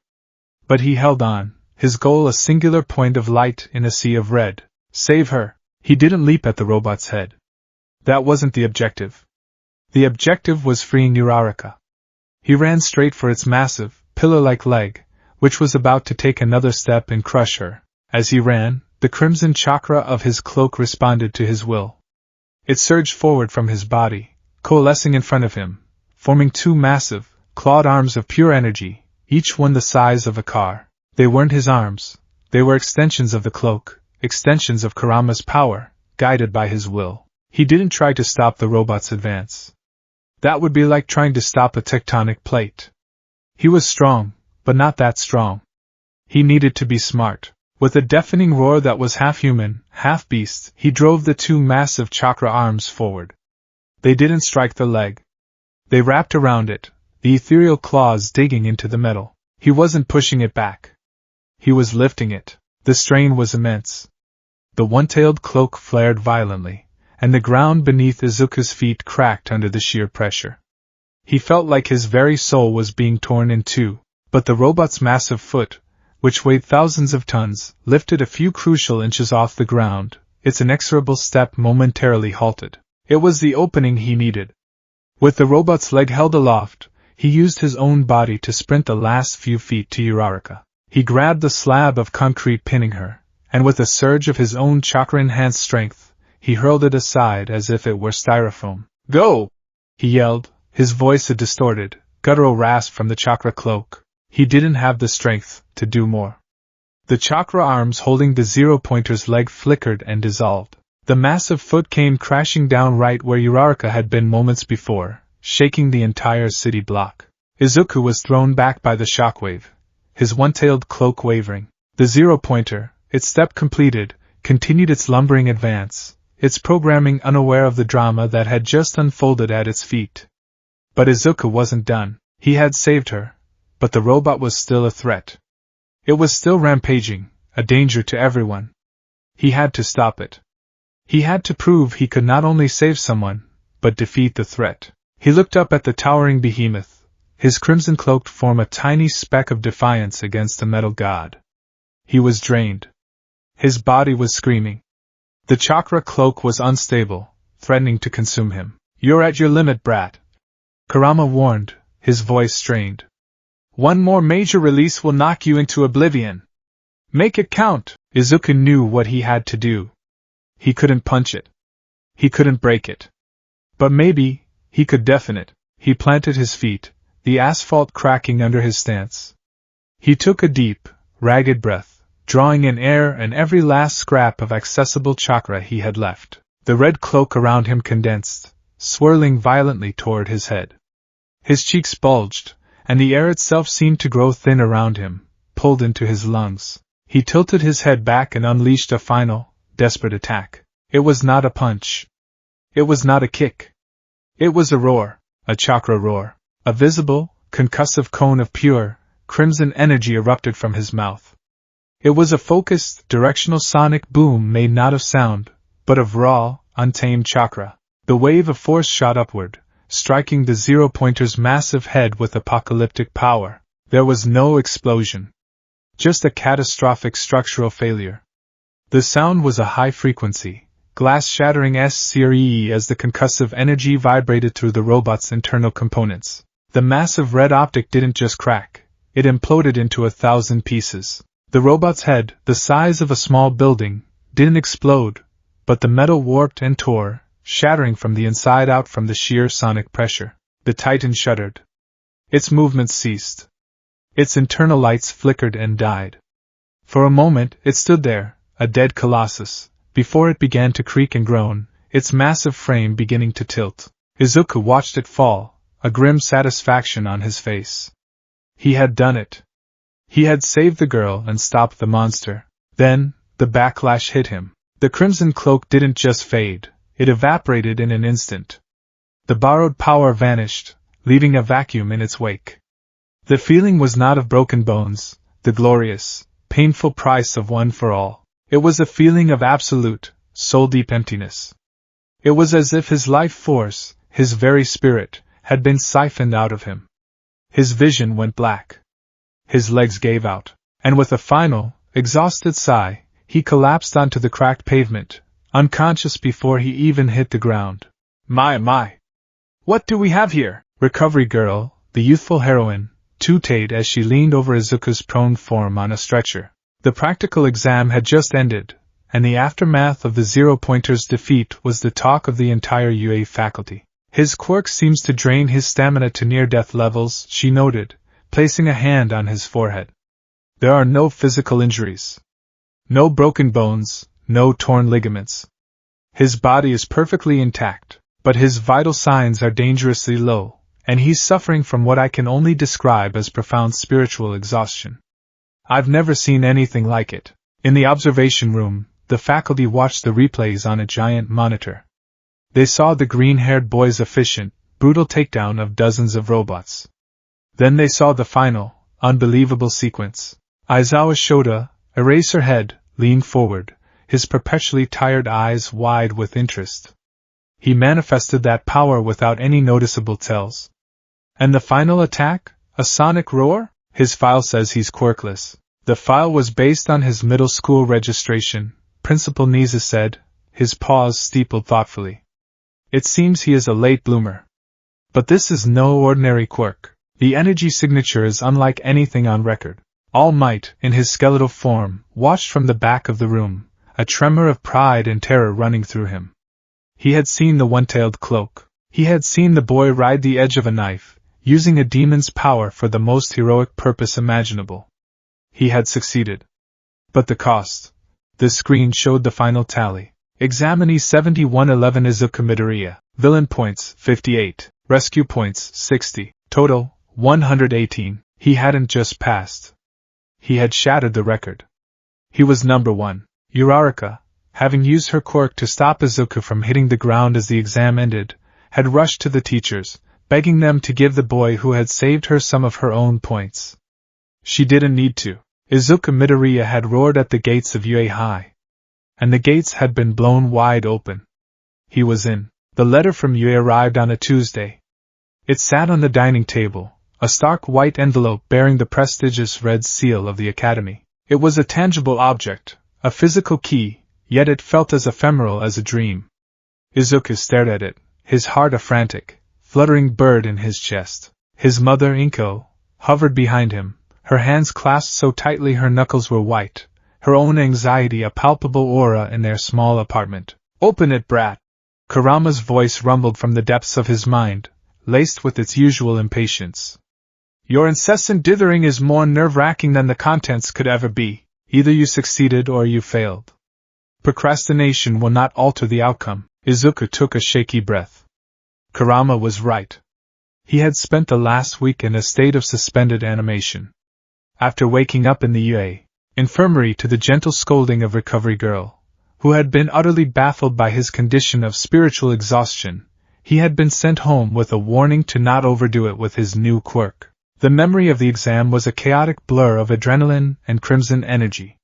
But he held on, his goal a singular point of light in a sea of red. Save her. He didn't leap at the robot's head. That wasn't the objective. The objective was freeing Uraraka. He ran straight for its massive, pillar-like leg, which was about to take another step and crush her. As he ran, the crimson chakra of his cloak responded to his will. It surged forward from his body, coalescing in front of him, forming two massive, clawed arms of pure energy, each one the size of a car. They weren't his arms, they were extensions of the cloak, extensions of Kurama's power, guided by his will. He didn't try to stop the robot's advance. That would be like trying to stop a tectonic plate. He was strong, but not that strong. He needed to be smart. With a deafening roar that was half human, half beast, he drove the two massive chakra arms forward. They didn't strike the leg. They wrapped around it, the ethereal claws digging into the metal. He wasn't pushing it back. He was lifting it. The strain was immense. The one-tailed cloak flared violently, and the ground beneath Izuku's feet cracked under the sheer pressure. He felt like his very soul was being torn in two, but the robot's massive foot, which weighed thousands of tons, lifted a few crucial inches off the ground. Its inexorable step momentarily halted. It was the opening he needed. With the robot's leg held aloft, he used his own body to sprint the last few feet to Uraraka. He grabbed the slab of concrete pinning her, and with a surge of his own chakra-enhanced strength, he hurled it aside as if it were styrofoam. Go! He yelled, his voice a distorted, guttural rasp from the chakra cloak. He didn't have the strength to do more. The chakra arms holding the zero-pointer's leg flickered and dissolved. The massive foot came crashing down right where Uraraka had been moments before, shaking the entire city block. Izuku was thrown back by the shockwave, his one-tailed cloak wavering. The zero-pointer, its step completed, continued its lumbering advance, its programming unaware of the drama that had just unfolded at its feet. But Izuku wasn't done. He had saved her, but the robot was still a threat. It was still rampaging, a danger to everyone. He had to stop it. He had to prove he could not only save someone, but defeat the threat. He looked up at the towering behemoth, his crimson-cloaked form a tiny speck of defiance against the metal god. He was drained. His body was screaming. The chakra cloak was unstable, threatening to consume him. You're at your limit, brat. Kurama warned, his voice strained. One more major release will knock you into oblivion. Make it count. Izuku knew what he had to do. He couldn't punch it. He couldn't break it. But maybe, he could deafen it. He planted his feet, the asphalt cracking under his stance. He took a deep, ragged breath, drawing in air and every last scrap of accessible chakra he had left. The red cloak around him condensed, swirling violently toward his head. His cheeks bulged, and the air itself seemed to grow thin around him, pulled into his lungs. He tilted his head back and unleashed a final, desperate attack. It was not a punch. It was not a kick. It was a roar, a chakra roar. A visible, concussive cone of pure, crimson energy erupted from his mouth. It was a focused, directional sonic boom made not of sound, but of raw, untamed chakra. The wave of force shot upward, striking the zero-pointer's massive head with apocalyptic power. There was no explosion. Just a catastrophic structural failure. The sound was a high-frequency, glass-shattering scream as the concussive energy vibrated through the robot's internal components. The massive red optic didn't just crack, it imploded into 1,000 pieces. The robot's head, the size of a small building, didn't explode, but the metal warped and tore, shattering from the inside out from the sheer sonic pressure. The Titan shuddered. Its movements ceased. Its internal lights flickered and died. For a moment, it stood there, a dead colossus, before it began to creak and groan, its massive frame beginning to tilt. Izuku watched it fall, a grim satisfaction on his face. He had done it. He had saved the girl and stopped the monster. Then, the backlash hit him. The crimson cloak didn't just fade, it evaporated in an instant. The borrowed power vanished, leaving a vacuum in its wake. The feeling was not of broken bones, the glorious, painful price of one for all. It was a feeling of absolute, soul-deep emptiness. It was as if his life force, his very spirit, had been siphoned out of him. His vision went black. His legs gave out, and with a final, exhausted sigh, he collapsed onto the cracked pavement, unconscious before he even hit the ground. My! What do we have here? Recovery Girl, the youthful heroine, tooted as she leaned over Izuku's prone form on a stretcher. The practical exam had just ended, and the aftermath of the zero-pointer's defeat was the talk of the entire UA faculty. His quirk seems to drain his stamina to near-death levels, she noted, placing a hand on his forehead. There are no physical injuries. No broken bones, no torn ligaments. His body is perfectly intact, but his vital signs are dangerously low, and he's suffering from what I can only describe as profound spiritual exhaustion. I've never seen anything like it. In the observation room, the faculty watched the replays on a giant monitor. They saw the green-haired boy's efficient, brutal takedown of dozens of robots. Then they saw the final, unbelievable sequence. Aizawa Shota, Eraserhead, leaned forward, his perpetually tired eyes wide with interest. He manifested that power without any noticeable tells. And the final attack? A sonic roar? His file says he's quirkless. The file was based on his middle school registration, Principal Nisa said, his paws steepled thoughtfully. It seems he is a late bloomer. But this is no ordinary quirk. The energy signature is unlike anything on record. All Might, in his skeletal form, watched from the back of the room, a tremor of pride and terror running through him. He had seen the one-tailed cloak. He had seen the boy ride the edge of a knife, using a demon's power for the most heroic purpose imaginable. He had succeeded. But the cost. The screen showed the final tally. Examinee 7111 Izuku Midoriya. Villain points 58. Rescue points 60. Total 118. He hadn't just passed. He had shattered the record. He was number one. Uraraka, having used her quirk to stop Izuku from hitting the ground as the exam ended, had rushed to the teachers, begging them to give the boy who had saved her some of her own points. She didn't need to. Izuku Midoriya had roared at the gates of UA High. And the gates had been blown wide open. He was in. The letter from UA arrived on a Tuesday. It sat on the dining table, a stark white envelope bearing the prestigious red seal of the Academy. It was a tangible object, a physical key, yet it felt as ephemeral as a dream. Izuku stared at it, his heart a frantic, fluttering bird in his chest. His mother, Inko, hovered behind him, her hands clasped so tightly her knuckles were white, her own anxiety a palpable aura in their small apartment. "Open it, brat!" Kurama's voice rumbled from the depths of his mind, laced with its usual impatience. "Your incessant dithering is more nerve-wracking than the contents could ever be. Either you succeeded or you failed. Procrastination will not alter the outcome." Izuku took a shaky breath. Kurama was right. He had spent the last week in a state of suspended animation. After waking up in the UA infirmary to the gentle scolding of Recovery Girl, who had been utterly baffled by his condition of spiritual exhaustion, he had been sent home with a warning to not overdo it with his new quirk. The memory of the exam was a chaotic blur of adrenaline and crimson energy.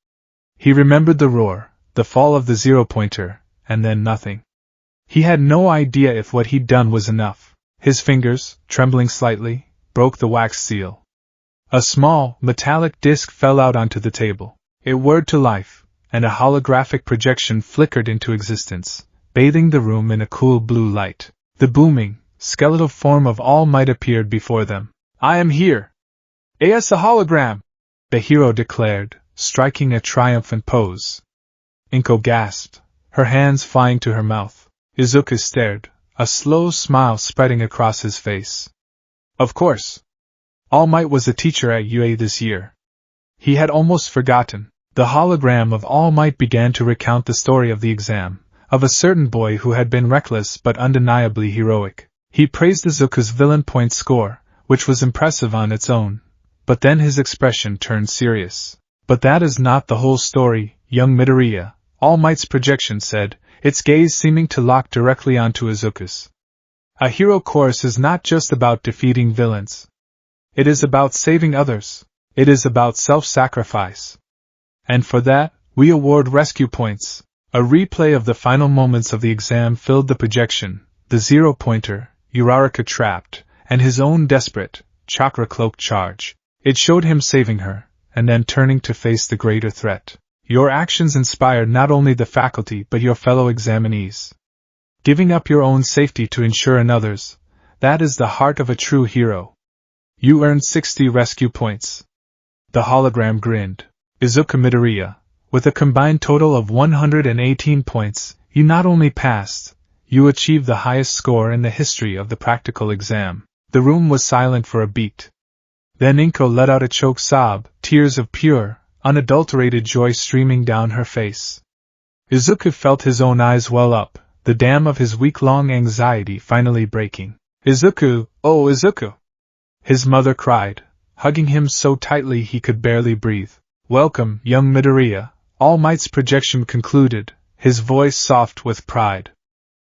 He remembered the roar, the fall of the zero-pointer, and then nothing. He had no idea if what he'd done was enough. His fingers, trembling slightly, broke the wax seal. A small, metallic disc fell out onto the table. It whirred to life, and a holographic projection flickered into existence, bathing the room in a cool blue light. The booming, skeletal form of All Might appeared before them. "I am here! As a hologram!" the hero declared, striking a triumphant pose. Inko gasped, her hands flying to her mouth. Izuku stared, a slow smile spreading across his face. Of course! All Might was a teacher at UA this year. He had almost forgotten. The hologram of All Might began to recount the story of the exam, of a certain boy who had been reckless but undeniably heroic. He praised Izuku's villain point score, which was impressive on its own, but then his expression turned serious. "But that is not the whole story, young Midoriya," All Might's projection said, its gaze seeming to lock directly onto Izuku's. "A hero course is not just about defeating villains. It is about saving others. It is about self-sacrifice. And for that, we award rescue points." A replay of the final moments of the exam filled the projection, the zero-pointer, Uraraka trapped, and his own desperate, chakra-cloaked charge. It showed him saving her, and then turning to face the greater threat. Your actions inspired not only the faculty but your fellow examinees. Giving up your own safety to ensure another's, that is the heart of a true hero. You earned 60 rescue points. The hologram grinned. Izuku Midoriya, with a combined total of 118 points, you not only passed, you achieved the highest score in the history of the practical exam. The room was silent for a beat. Then Inko let out a choked sob, tears of pure, unadulterated joy streaming down her face. Izuku felt his own eyes well up, the dam of his week-long anxiety finally breaking. "Izuku, oh Izuku!" his mother cried, hugging him so tightly he could barely breathe. "Welcome, young Midoriya," All Might's projection concluded, his voice soft with pride.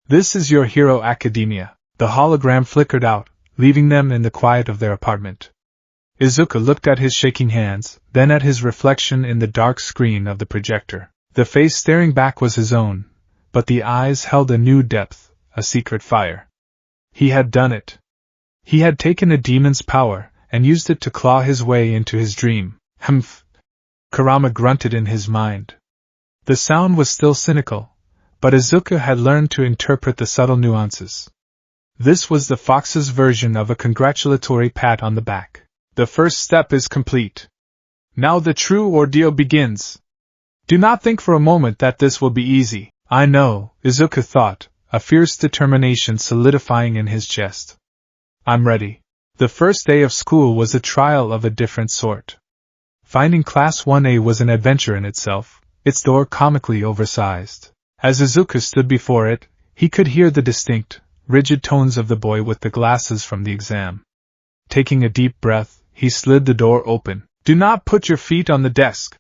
"This is your hero academia." The hologram flickered out, leaving them in the quiet of their apartment. Izuku looked at his shaking hands, then at his reflection in the dark screen of the projector. The face staring back was his own, but the eyes held a new depth, a secret fire. He had done it. He had taken a demon's power, and used it to claw his way into his dream. Humph! Kurama grunted in his mind. The sound was still cynical, but Izuku had learned to interpret the subtle nuances. This was the fox's version of a congratulatory pat on the back. The first step is complete. Now the true ordeal begins. Do not think for a moment that this will be easy. I know, Izuku thought, a fierce determination solidifying in his chest. I'm ready. The first day of school was a trial of a different sort. Finding Class 1A was an adventure in itself, its door comically oversized. As Izuku stood before it, he could hear the distinct, rigid tones of the boy with the glasses from the exam. Taking a deep breath, he slid the door open. "Do not put your feet on the desk."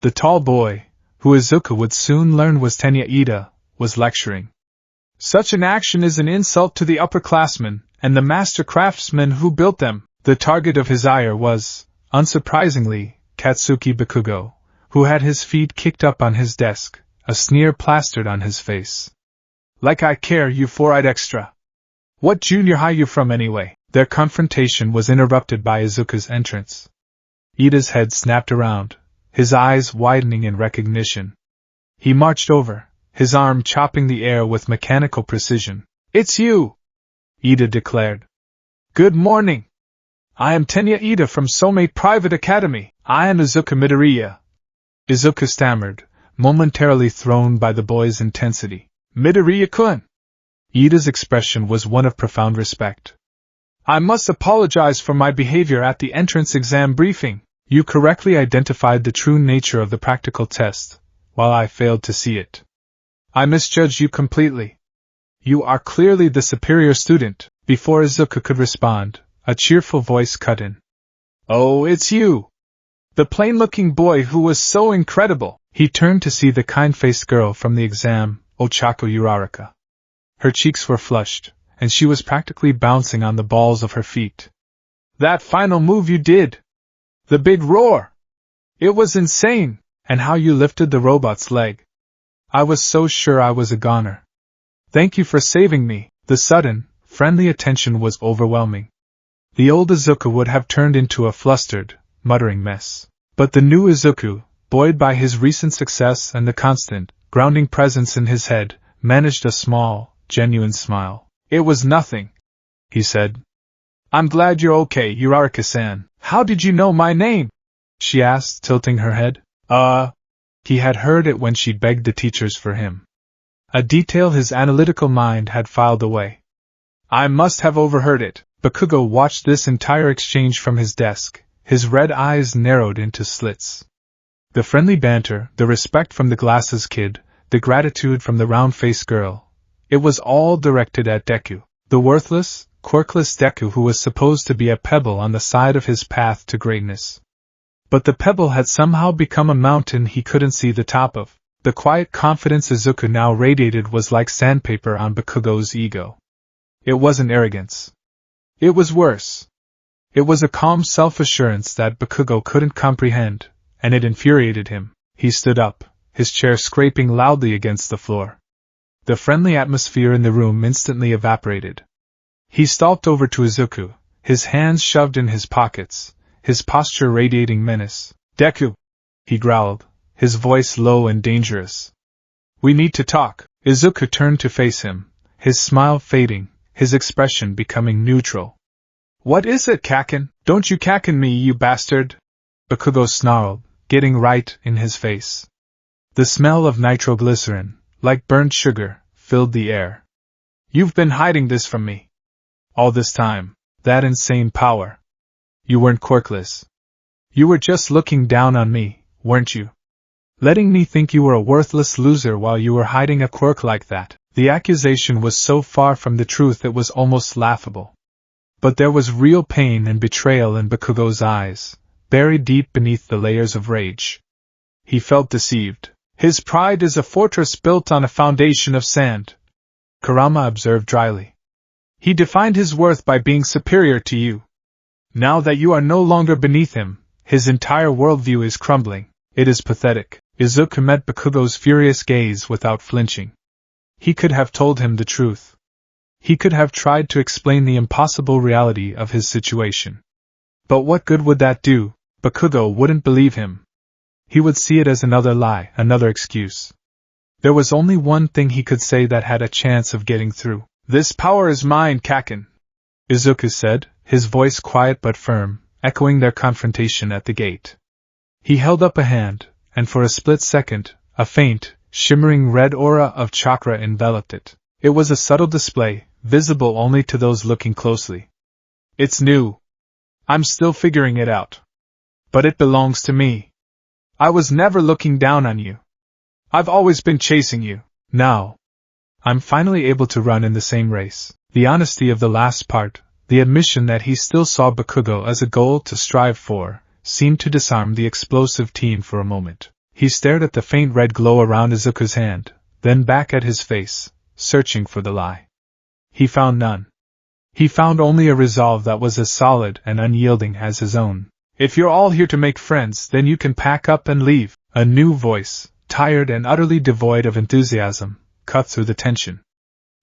The tall boy, who Izuku would soon learn was Tenya Ida, was lecturing. "Such an action is an insult to the upperclassmen, and the master craftsmen who built them." The target of his ire was, unsurprisingly, Katsuki Bakugo, who had his feet kicked up on his desk, a sneer plastered on his face. "Like I care, you four-eyed extra. What junior high you from anyway?" Their confrontation was interrupted by Izuku's entrance. Ida's head snapped around, his eyes widening in recognition. He marched over, his arm chopping the air with mechanical precision. "It's you!" Ida declared. "Good morning. I am Tenya Ida from Somei Private Academy. I am Izuku Midoriya." Izuku stammered, momentarily thrown by the boy's intensity. "Midoriya-kun!" Ida's expression was one of profound respect. "I must apologize for my behavior at the entrance exam briefing. You correctly identified the true nature of the practical test, while I failed to see it. I misjudged you completely. You are clearly the superior student." Before Izuku could respond, a cheerful voice cut in. "Oh, it's you! The plain-looking boy who was so incredible!" He turned to see the kind-faced girl from the exam, Ochako Uraraka. Her cheeks were flushed, and she was practically bouncing on the balls of her feet. "That final move you did! The big roar! It was insane! And how you lifted the robot's leg! I was so sure I was a goner." Thank you for saving me. The sudden, friendly attention was overwhelming. The old Izuku would have turned into a flustered, muttering mess. But the new Izuku, buoyed by his recent success and the constant, grounding presence in his head, managed a small, genuine smile. It was nothing, he said. I'm glad you're okay, Uraraka-san. How did you know my name? She asked, tilting her head. He had heard it when she begged the teachers for him. A detail his analytical mind had filed away. I must have overheard it. Bakugo watched this entire exchange from his desk, his red eyes narrowed into slits. The friendly banter, the respect from the glasses kid, the gratitude from the round-faced girl. It was all directed at Deku, the worthless, quirkless Deku who was supposed to be a pebble on the side of his path to greatness. But the pebble had somehow become a mountain he couldn't see the top of. The quiet confidence Izuku now radiated was like sandpaper on Bakugo's ego. It wasn't arrogance. It was worse. It was a calm self-assurance that Bakugo couldn't comprehend, and it infuriated him. He stood up, his chair scraping loudly against the floor. The friendly atmosphere in the room instantly evaporated. He stalked over to Izuku, his hands shoved in his pockets, his posture radiating menace. Deku! He growled, his voice low and dangerous. We need to talk. Izuku turned to face him, his smile fading, his expression becoming neutral. What is it, Kaken? Don't you Kaken me, you bastard! Bakugo snarled, getting right in his face. The smell of nitroglycerin, like burnt sugar, filled the air. You've been hiding this from me. All this time, that insane power. You weren't quirkless. You were just looking down on me, weren't you? Letting me think you were a worthless loser while you were hiding a quirk like that. The accusation was so far from the truth it was almost laughable. But there was real pain and betrayal in Bakugo's eyes, buried deep beneath the layers of rage. He felt deceived. His pride is a fortress built on a foundation of sand, Kurama observed dryly. He defined his worth by being superior to you. Now that you are no longer beneath him, his entire worldview is crumbling. It is pathetic. Izuku met Bakugo's furious gaze without flinching. He could have told him the truth. He could have tried to explain the impossible reality of his situation. But what good would that do? Bakugo wouldn't believe him. He would see it as another lie, another excuse. There was only one thing he could say that had a chance of getting through. This power is mine, Kaken, Izuku said, his voice quiet but firm, echoing their confrontation at the gate. He held up a hand, and for a split second, a faint, shimmering red aura of chakra enveloped it. It was a subtle display, visible only to those looking closely. It's new. I'm still figuring it out. But it belongs to me. I was never looking down on you. I've always been chasing you. Now, I'm finally able to run in the same race. The honesty of the last part, the admission that he still saw Bakugo as a goal to strive for, seemed to disarm the explosive teen for a moment. He stared at the faint red glow around Izuku's hand, then back at his face, searching for the lie. He found none. He found only a resolve that was as solid and unyielding as his own. If you're all here to make friends, then you can pack up and leave. A new voice, tired and utterly devoid of enthusiasm, cut through the tension.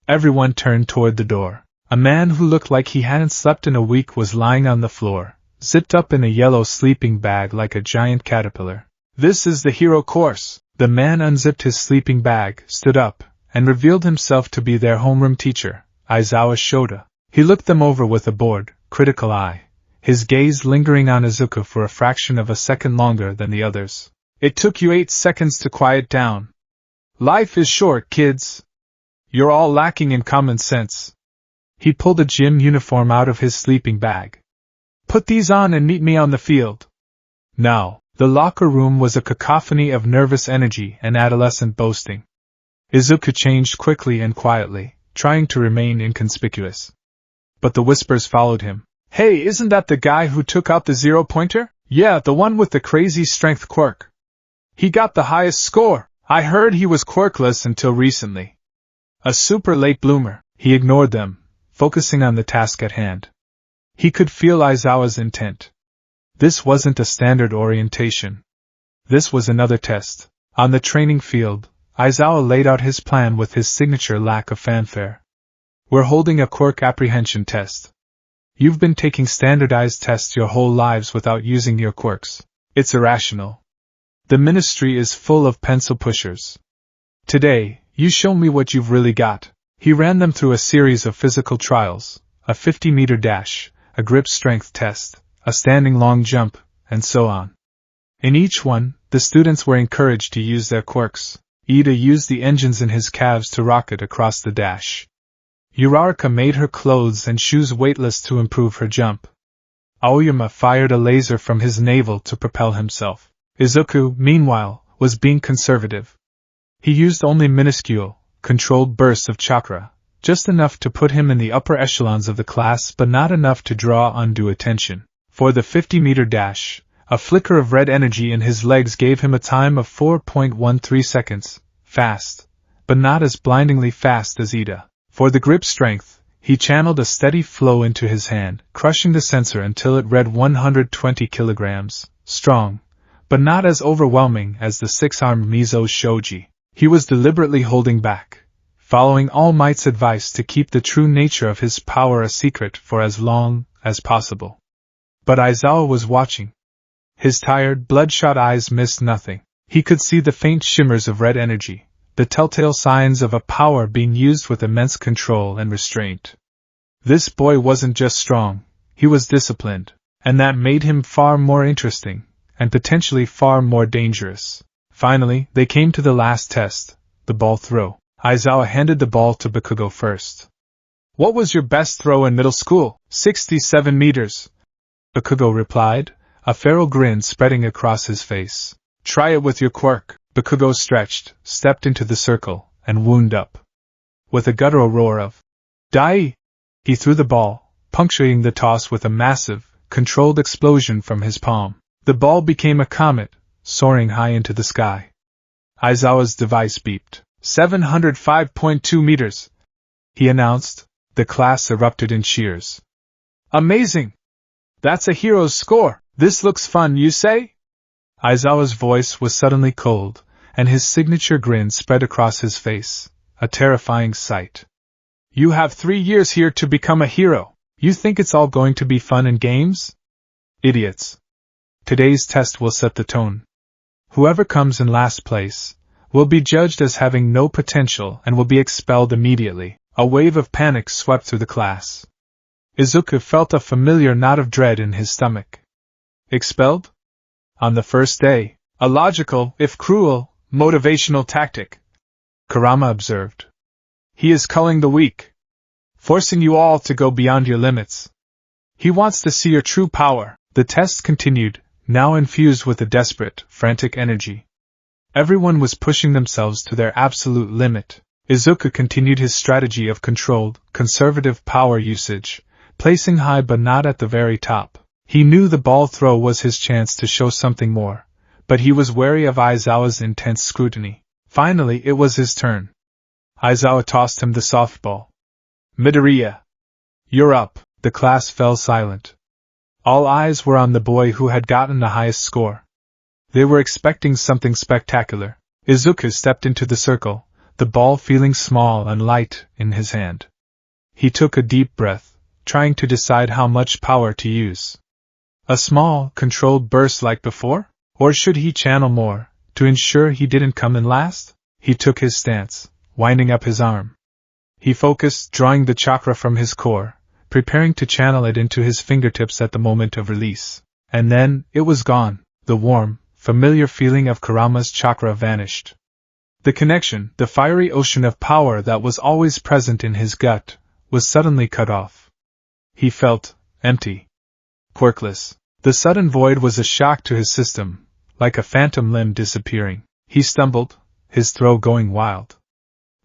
Everyone turned toward the door. A man who looked like he hadn't slept in a week was lying on the floor, zipped up in a yellow sleeping bag like a giant caterpillar. This is the hero course. The man unzipped his sleeping bag, stood up, and revealed himself to be their homeroom teacher, Aizawa Shota. He looked them over with a bored, critical eye, his gaze lingering on Izuku for a fraction of a second longer than the others. It took you 8 seconds to quiet down. Life is short, kids. You're all lacking in common sense. He pulled a gym uniform out of his sleeping bag. Put these on and meet me on the field. Now, the locker room was a cacophony of nervous energy and adolescent boasting. Izuku changed quickly and quietly, trying to remain inconspicuous. But the whispers followed him. Hey, isn't that the guy who took out the zero-pointer? Yeah, the one with the crazy strength quirk. He got the highest score. I heard he was quirkless until recently. A super late bloomer. He ignored them, focusing on the task at hand. He could feel Aizawa's intent. This wasn't a standard orientation. This was another test. On the training field, Aizawa laid out his plan with his signature lack of fanfare. We're holding a quirk apprehension test. You've been taking standardized tests your whole lives without using your quirks. It's irrational. The ministry is full of pencil pushers. Today, you show me what you've really got. He ran them through a series of physical trials, a 50-meter dash, a grip strength test, a standing long jump, and so on. In each one, the students were encouraged to use their quirks. Ida used the engines in his calves to rocket across the dash. Uraraka made her clothes and shoes weightless to improve her jump. Aoyama fired a laser from his navel to propel himself. Izuku, meanwhile, was being conservative. He used only minuscule, controlled bursts of chakra, just enough to put him in the upper echelons of the class but not enough to draw undue attention. For the 50-meter dash, a flicker of red energy in his legs gave him a time of 4.13 seconds, fast, but not as blindingly fast as Ida. For the grip strength, he channeled a steady flow into his hand, crushing the sensor until it read 120 kilograms, strong, but not as overwhelming as the six-armed Mizo Shoji. He was deliberately holding back, following All Might's advice to keep the true nature of his power a secret for as long as possible. But Aizawa was watching. His tired, bloodshot eyes missed nothing. He could see the faint shimmers of red energy, the telltale signs of a power being used with immense control and restraint. This boy wasn't just strong, he was disciplined, and that made him far more interesting, and potentially far more dangerous. Finally, they came to the last test, the ball throw. Aizawa handed the ball to Bakugo first. What was your best throw in middle school? 67 meters. Bakugo replied, a feral grin spreading across his face. Try it with your quirk. Bakugo stretched, stepped into the circle, and wound up. With a guttural roar of "Dai!" he threw the ball, puncturing the toss with a massive, controlled explosion from his palm. The ball became a comet, soaring high into the sky. Aizawa's device beeped. 705.2 meters, he announced. The class erupted in cheers. Amazing! That's a hero's score! This looks fun, you say? Aizawa's voice was suddenly cold, and his signature grin spread across his face, a terrifying sight. You have 3 years here to become a hero. You think it's all going to be fun and games? Idiots. Today's test will set the tone. Whoever comes in last place will be judged as having no potential and will be expelled immediately. A wave of panic swept through the class. Izuku felt a familiar knot of dread in his stomach. Expelled? On the first day, a logical, if cruel, motivational tactic, Kurama observed. He is culling the weak, forcing you all to go beyond your limits. He wants to see your true power. The test continued, now infused with a desperate, frantic energy. Everyone was pushing themselves to their absolute limit. Izuku continued his strategy of controlled, conservative power usage, placing high but not at the very top. He knew the ball throw was his chance to show something more, but he was wary of Aizawa's intense scrutiny. Finally, it was his turn. Aizawa tossed him the softball. Midoriya, you're up. The class fell silent. All eyes were on the boy who had gotten the highest score. They were expecting something spectacular. Izuku stepped into the circle, the ball feeling small and light in his hand. He took a deep breath, trying to decide how much power to use. A small, controlled burst like before? Or should he channel more, to ensure he didn't come in last? He took his stance, winding up his arm. He focused, drawing the chakra from his core, preparing to channel it into his fingertips at the moment of release. And then, it was gone. The warm, familiar feeling of Kurama's chakra vanished. The connection, the fiery ocean of power that was always present in his gut, was suddenly cut off. He felt empty. Quirkless. The sudden void was a shock to his system, like a phantom limb disappearing. He stumbled, his throw going wild.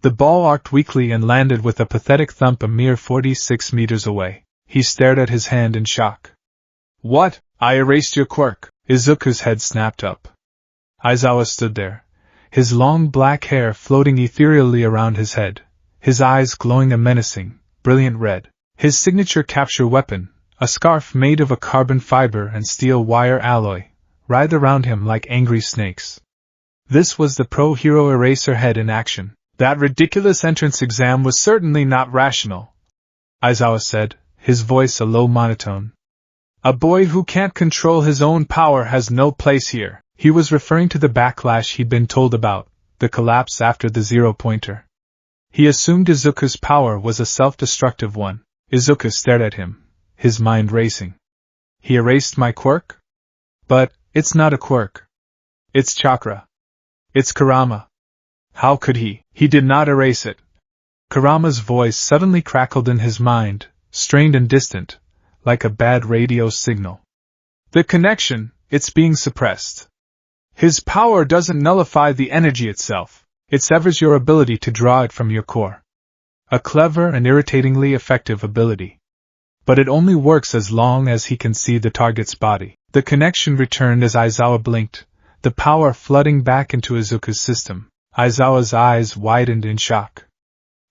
The ball arced weakly and landed with a pathetic thump a mere 46 meters away. He stared at his hand in shock. What? I erased your quirk. Izuku's head snapped up. Aizawa stood there, his long black hair floating ethereally around his head, his eyes glowing a menacing, brilliant red. His signature capture weapon, a scarf made of a carbon fiber and steel wire alloy, writhed around him like angry snakes. This was the pro-hero Eraserhead in action. That ridiculous entrance exam was certainly not rational, Aizawa said, his voice a low monotone. A boy who can't control his own power has no place here. He was referring to the backlash he'd been told about, the collapse after the zero-pointer. He assumed Izuku's power was a self-destructive one. Izuku stared at him, his mind racing. He erased my quirk? But, it's not a quirk. It's chakra. It's Kurama. How could he? He did not erase it. Kurama's voice suddenly crackled in his mind, strained and distant, like a bad radio signal. The connection, it's being suppressed. His power doesn't nullify the energy itself, it severs your ability to draw it from your core. A clever and irritatingly effective ability. But it only works as long as he can see the target's body. The connection returned as Aizawa blinked, the power flooding back into Izuku's system. Aizawa's eyes widened in shock.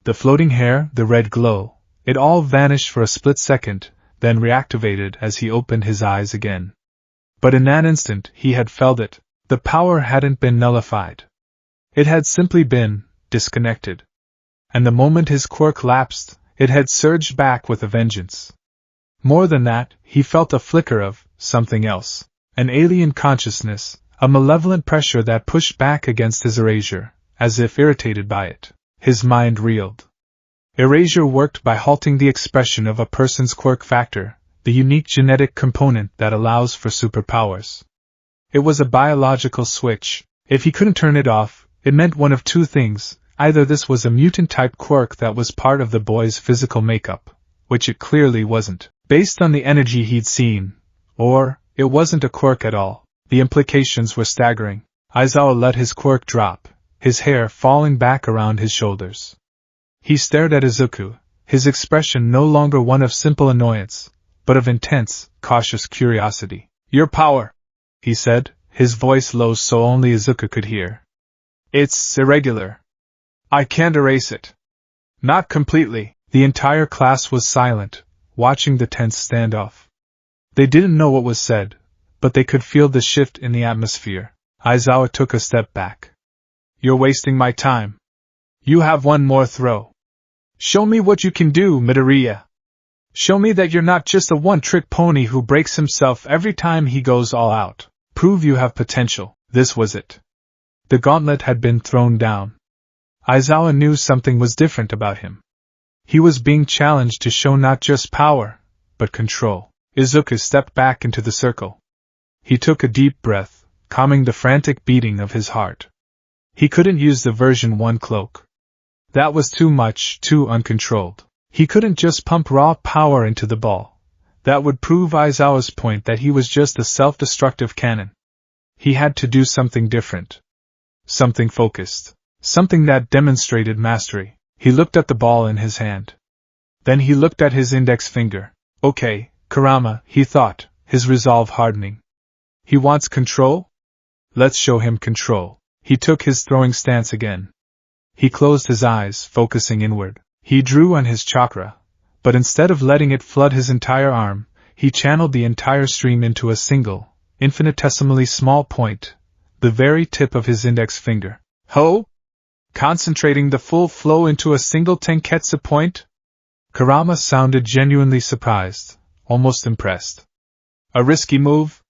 The floating hair, the red glow, it all vanished for a split second, then reactivated as he opened his eyes again. But in that instant he had felt it. The power hadn't been nullified. It had simply been disconnected. And the moment his quirk lapsed, it had surged back with a vengeance. More than that, he felt a flicker of something else. An alien consciousness, a malevolent pressure that pushed back against his erasure, as if irritated by it. His mind reeled. Erasure worked by halting the expression of a person's quirk factor, the unique genetic component that allows for superpowers. It was a biological switch. If he couldn't turn it off, it meant one of two things. Either this was a mutant-type quirk that was part of the boy's physical makeup, which it clearly wasn't, based on the energy he'd seen, or it wasn't a quirk at all. The implications were staggering. Aizawa let his quirk drop, his hair falling back around his shoulders. He stared at Izuku, his expression no longer one of simple annoyance, but of intense, cautious curiosity. Your power, he said, his voice low so only Izuku could hear. It's irregular. I can't erase it. Not completely. The entire class was silent, watching the tense standoff. They didn't know what was said, but they could feel the shift in the atmosphere. Aizawa took a step back. You're wasting my time. You have one more throw. Show me what you can do, Midoriya. Show me that you're not just a one-trick pony who breaks himself every time he goes all out. Prove you have potential. This was it. The gauntlet had been thrown down. Aizawa knew something was different about him. He was being challenged to show not just power, but control. Izuku stepped back into the circle. He took a deep breath, calming the frantic beating of his heart. He couldn't use the version 1 cloak. That was too much, too uncontrolled. He couldn't just pump raw power into the ball. That would prove Aizawa's point that he was just a self-destructive cannon. He had to do something different. Something focused. Something that demonstrated mastery. He looked at the ball in his hand. Then he looked at his index finger. Okay, Kurama, he thought, his resolve hardening. He wants control? Let's show him control. He took his throwing stance again. He closed his eyes, focusing inward. He drew on his chakra, but instead of letting it flood his entire arm, he channeled the entire stream into a single, infinitesimally small point, the very tip of his index finger. Ho! Concentrating the full flow into a single tenketsu point? Kurama sounded genuinely surprised, almost impressed. A risky move?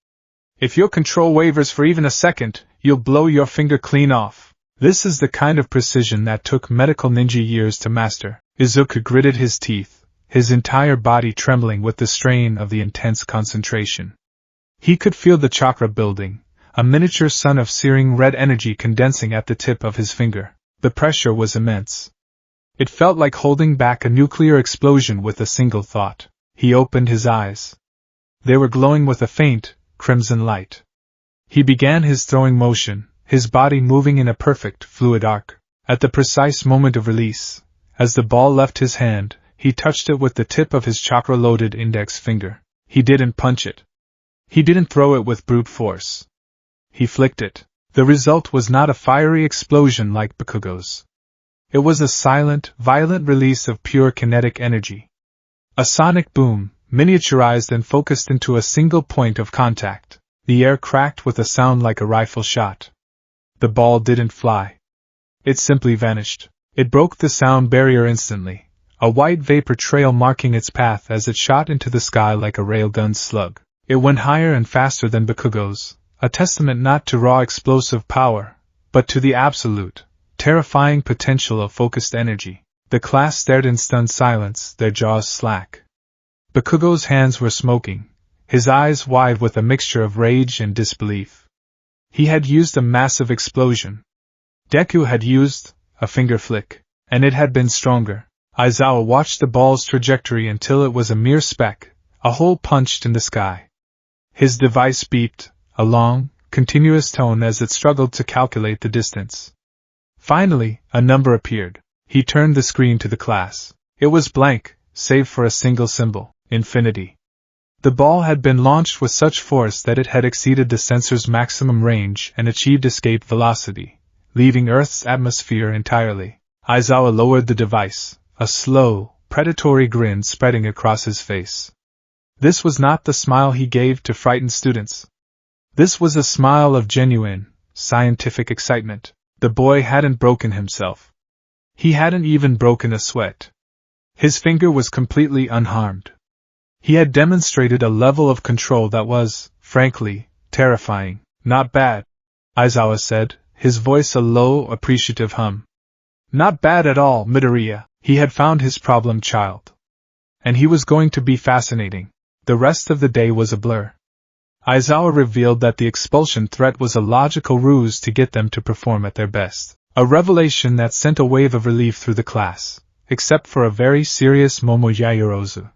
If your control wavers for even a second, you'll blow your finger clean off. This is the kind of precision that took medical ninja years to master. Izuku gritted his teeth, his entire body trembling with the strain of the intense concentration. He could feel the chakra building, a miniature sun of searing red energy condensing at the tip of his finger. The pressure was immense. It felt like holding back a nuclear explosion with a single thought. He opened his eyes. They were glowing with a faint, crimson light. He began his throwing motion, his body moving in a perfect, fluid arc. At the precise moment of release, as the ball left his hand, he touched it with the tip of his chakra-loaded index finger. He didn't punch it. He didn't throw it with brute force. He flicked it. The result was not a fiery explosion like Bakugo's. It was a silent, violent release of pure kinetic energy. A sonic boom, miniaturized and focused into a single point of contact. The air cracked with a sound like a rifle shot. The ball didn't fly. It simply vanished. It broke the sound barrier instantly, a white vapor trail marking its path as it shot into the sky like a railgun slug. It went higher and faster than Bakugo's, a testament not to raw explosive power, but to the absolute, terrifying potential of focused energy. The class stared in stunned silence, their jaws slack. Bakugo's hands were smoking, his eyes wide with a mixture of rage and disbelief. He had used a massive explosion. Deku had used a finger flick, and it had been stronger. Aizawa watched the ball's trajectory until it was a mere speck, a hole punched in the sky. His device beeped, a long, continuous tone as it struggled to calculate the distance. Finally, a number appeared. He turned the screen to the class. It was blank, save for a single symbol, infinity. The ball had been launched with such force that it had exceeded the sensor's maximum range and achieved escape velocity, leaving Earth's atmosphere entirely. Aizawa lowered the device, a slow, predatory grin spreading across his face. This was not the smile he gave to frightened students. This was a smile of genuine, scientific excitement. The boy hadn't broken himself. He hadn't even broken a sweat. His finger was completely unharmed. He had demonstrated a level of control that was, frankly, terrifying. Not bad, Aizawa said, his voice a low, appreciative hum. Not bad at all, Midoriya. He had found his problem child. And he was going to be fascinating. The rest of the day was a blur. Aizawa revealed that the expulsion threat was a logical ruse to get them to perform at their best. A revelation that sent a wave of relief through the class, except for a very serious Momo Yaoyorozu,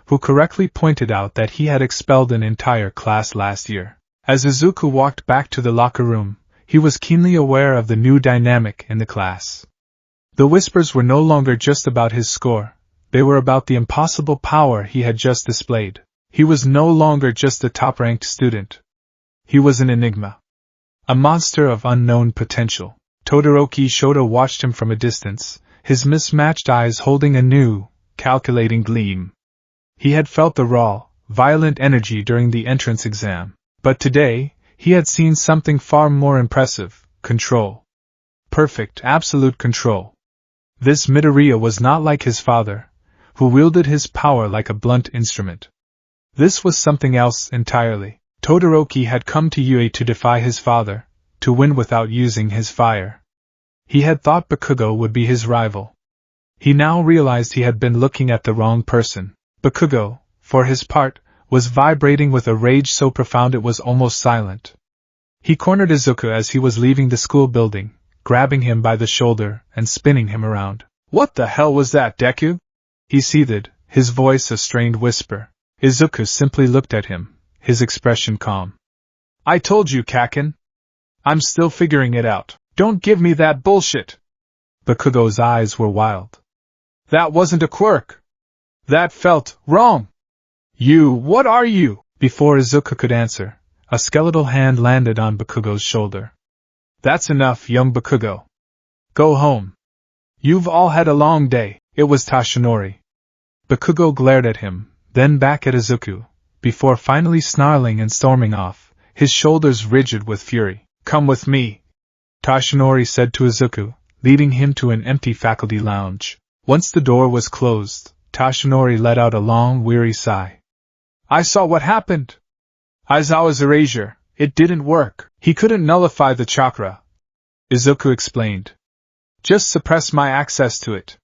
who correctly pointed out that he had expelled an entire class last year. As Izuku walked back to the locker room, he was keenly aware of the new dynamic in the class. The whispers were no longer just about his score, they were about the impossible power he had just displayed. He was no longer just a top-ranked student. He was an enigma. A monster of unknown potential. Todoroki Shoto watched him from a distance, his mismatched eyes holding a new, calculating gleam. He had felt the raw, violent energy during the entrance exam, but today, he had seen something far more impressive: control. Perfect, absolute control. This Midoriya was not like his father, who wielded his power like a blunt instrument. This was something else entirely. Todoroki had come to UA to defy his father, to win without using his fire. He had thought Bakugo would be his rival. He now realized he had been looking at the wrong person. Bakugo, for his part, was vibrating with a rage so profound it was almost silent. He cornered Izuku as he was leaving the school building, grabbing him by the shoulder and spinning him around. "What the hell was that, Deku?" he seethed, his voice a strained whisper. Izuku simply looked at him, his expression calm. "I told you, Kaken. I'm still figuring it out. Don't give me that bullshit." Bakugo's eyes were wild. "That wasn't a quirk. That felt wrong. What are you?" Before Izuku could answer, a skeletal hand landed on Bakugo's shoulder. "That's enough, young Bakugo. Go home. You've all had a long day." It was Tashinori. Bakugo glared at him, then back at Izuku, before finally snarling and storming off, his shoulders rigid with fury. "Come with me," Tashinori said to Izuku, leading him to an empty faculty lounge. Once the door was closed, Tashinori let out a long, weary sigh. "I saw what happened. Aizawa's erasure, it didn't work. He couldn't nullify the chakra," Izuku explained. "Just suppress my access to it.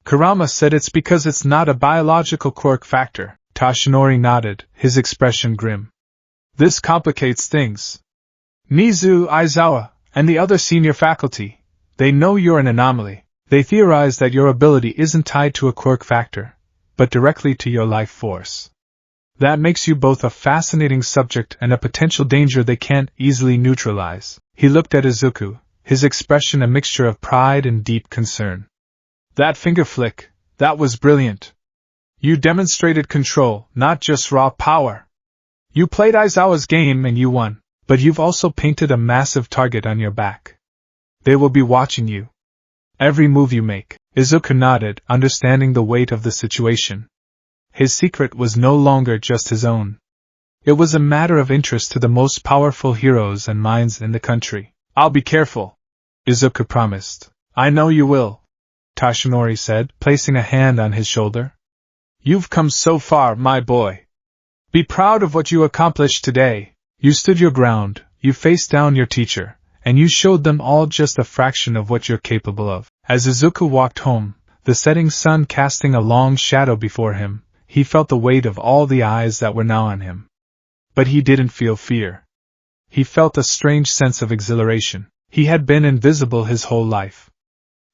Kurama said it's because it's not a biological quirk factor." Tashinori nodded, his expression grim. "This complicates things. Nizu, Aizawa, and the other senior faculty, they know you're an anomaly. They theorize that your ability isn't tied to a quirk factor, but directly to your life force. That makes you both a fascinating subject and a potential danger they can't easily neutralize." He looked at Izuku, his expression a mixture of pride and deep concern. "That finger flick, that was brilliant. You demonstrated control, not just raw power. You played Aizawa's game and you won, but you've also painted a massive target on your back. They will be watching you. Every move you make." Izuku nodded, understanding the weight of the situation. His secret was no longer just his own. It was a matter of interest to the most powerful heroes and minds in the country. I'll be careful, Izuku promised. I know you will, Toshinori said, placing a hand on his shoulder. You've come so far, my boy. Be proud of what you accomplished today. You stood your ground, you faced down your teacher, and you showed them all just a fraction of what you're capable of. As Izuku walked home, the setting sun casting a long shadow before him, he felt the weight of all the eyes that were now on him. But he didn't feel fear. He felt a strange sense of exhilaration. He had been invisible his whole life.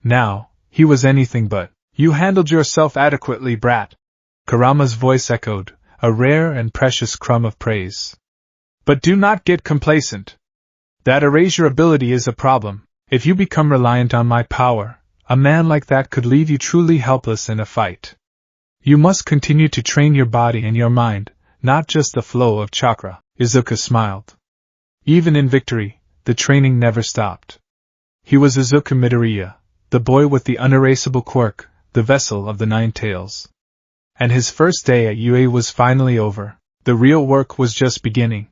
Now, he was anything but. You handled yourself adequately, brat. Kurama's voice echoed, a rare and precious crumb of praise. But do not get complacent. That erasure ability is a problem. If you become reliant on my power, a man like that could leave you truly helpless in a fight. You must continue to train your body and your mind, not just the flow of chakra. Izuku smiled. Even in victory, the training never stopped. He was Izuku Midoriya, the boy with the unerasable quirk, the vessel of the 9 tails. And his first day at UA was finally over. The real work was just beginning.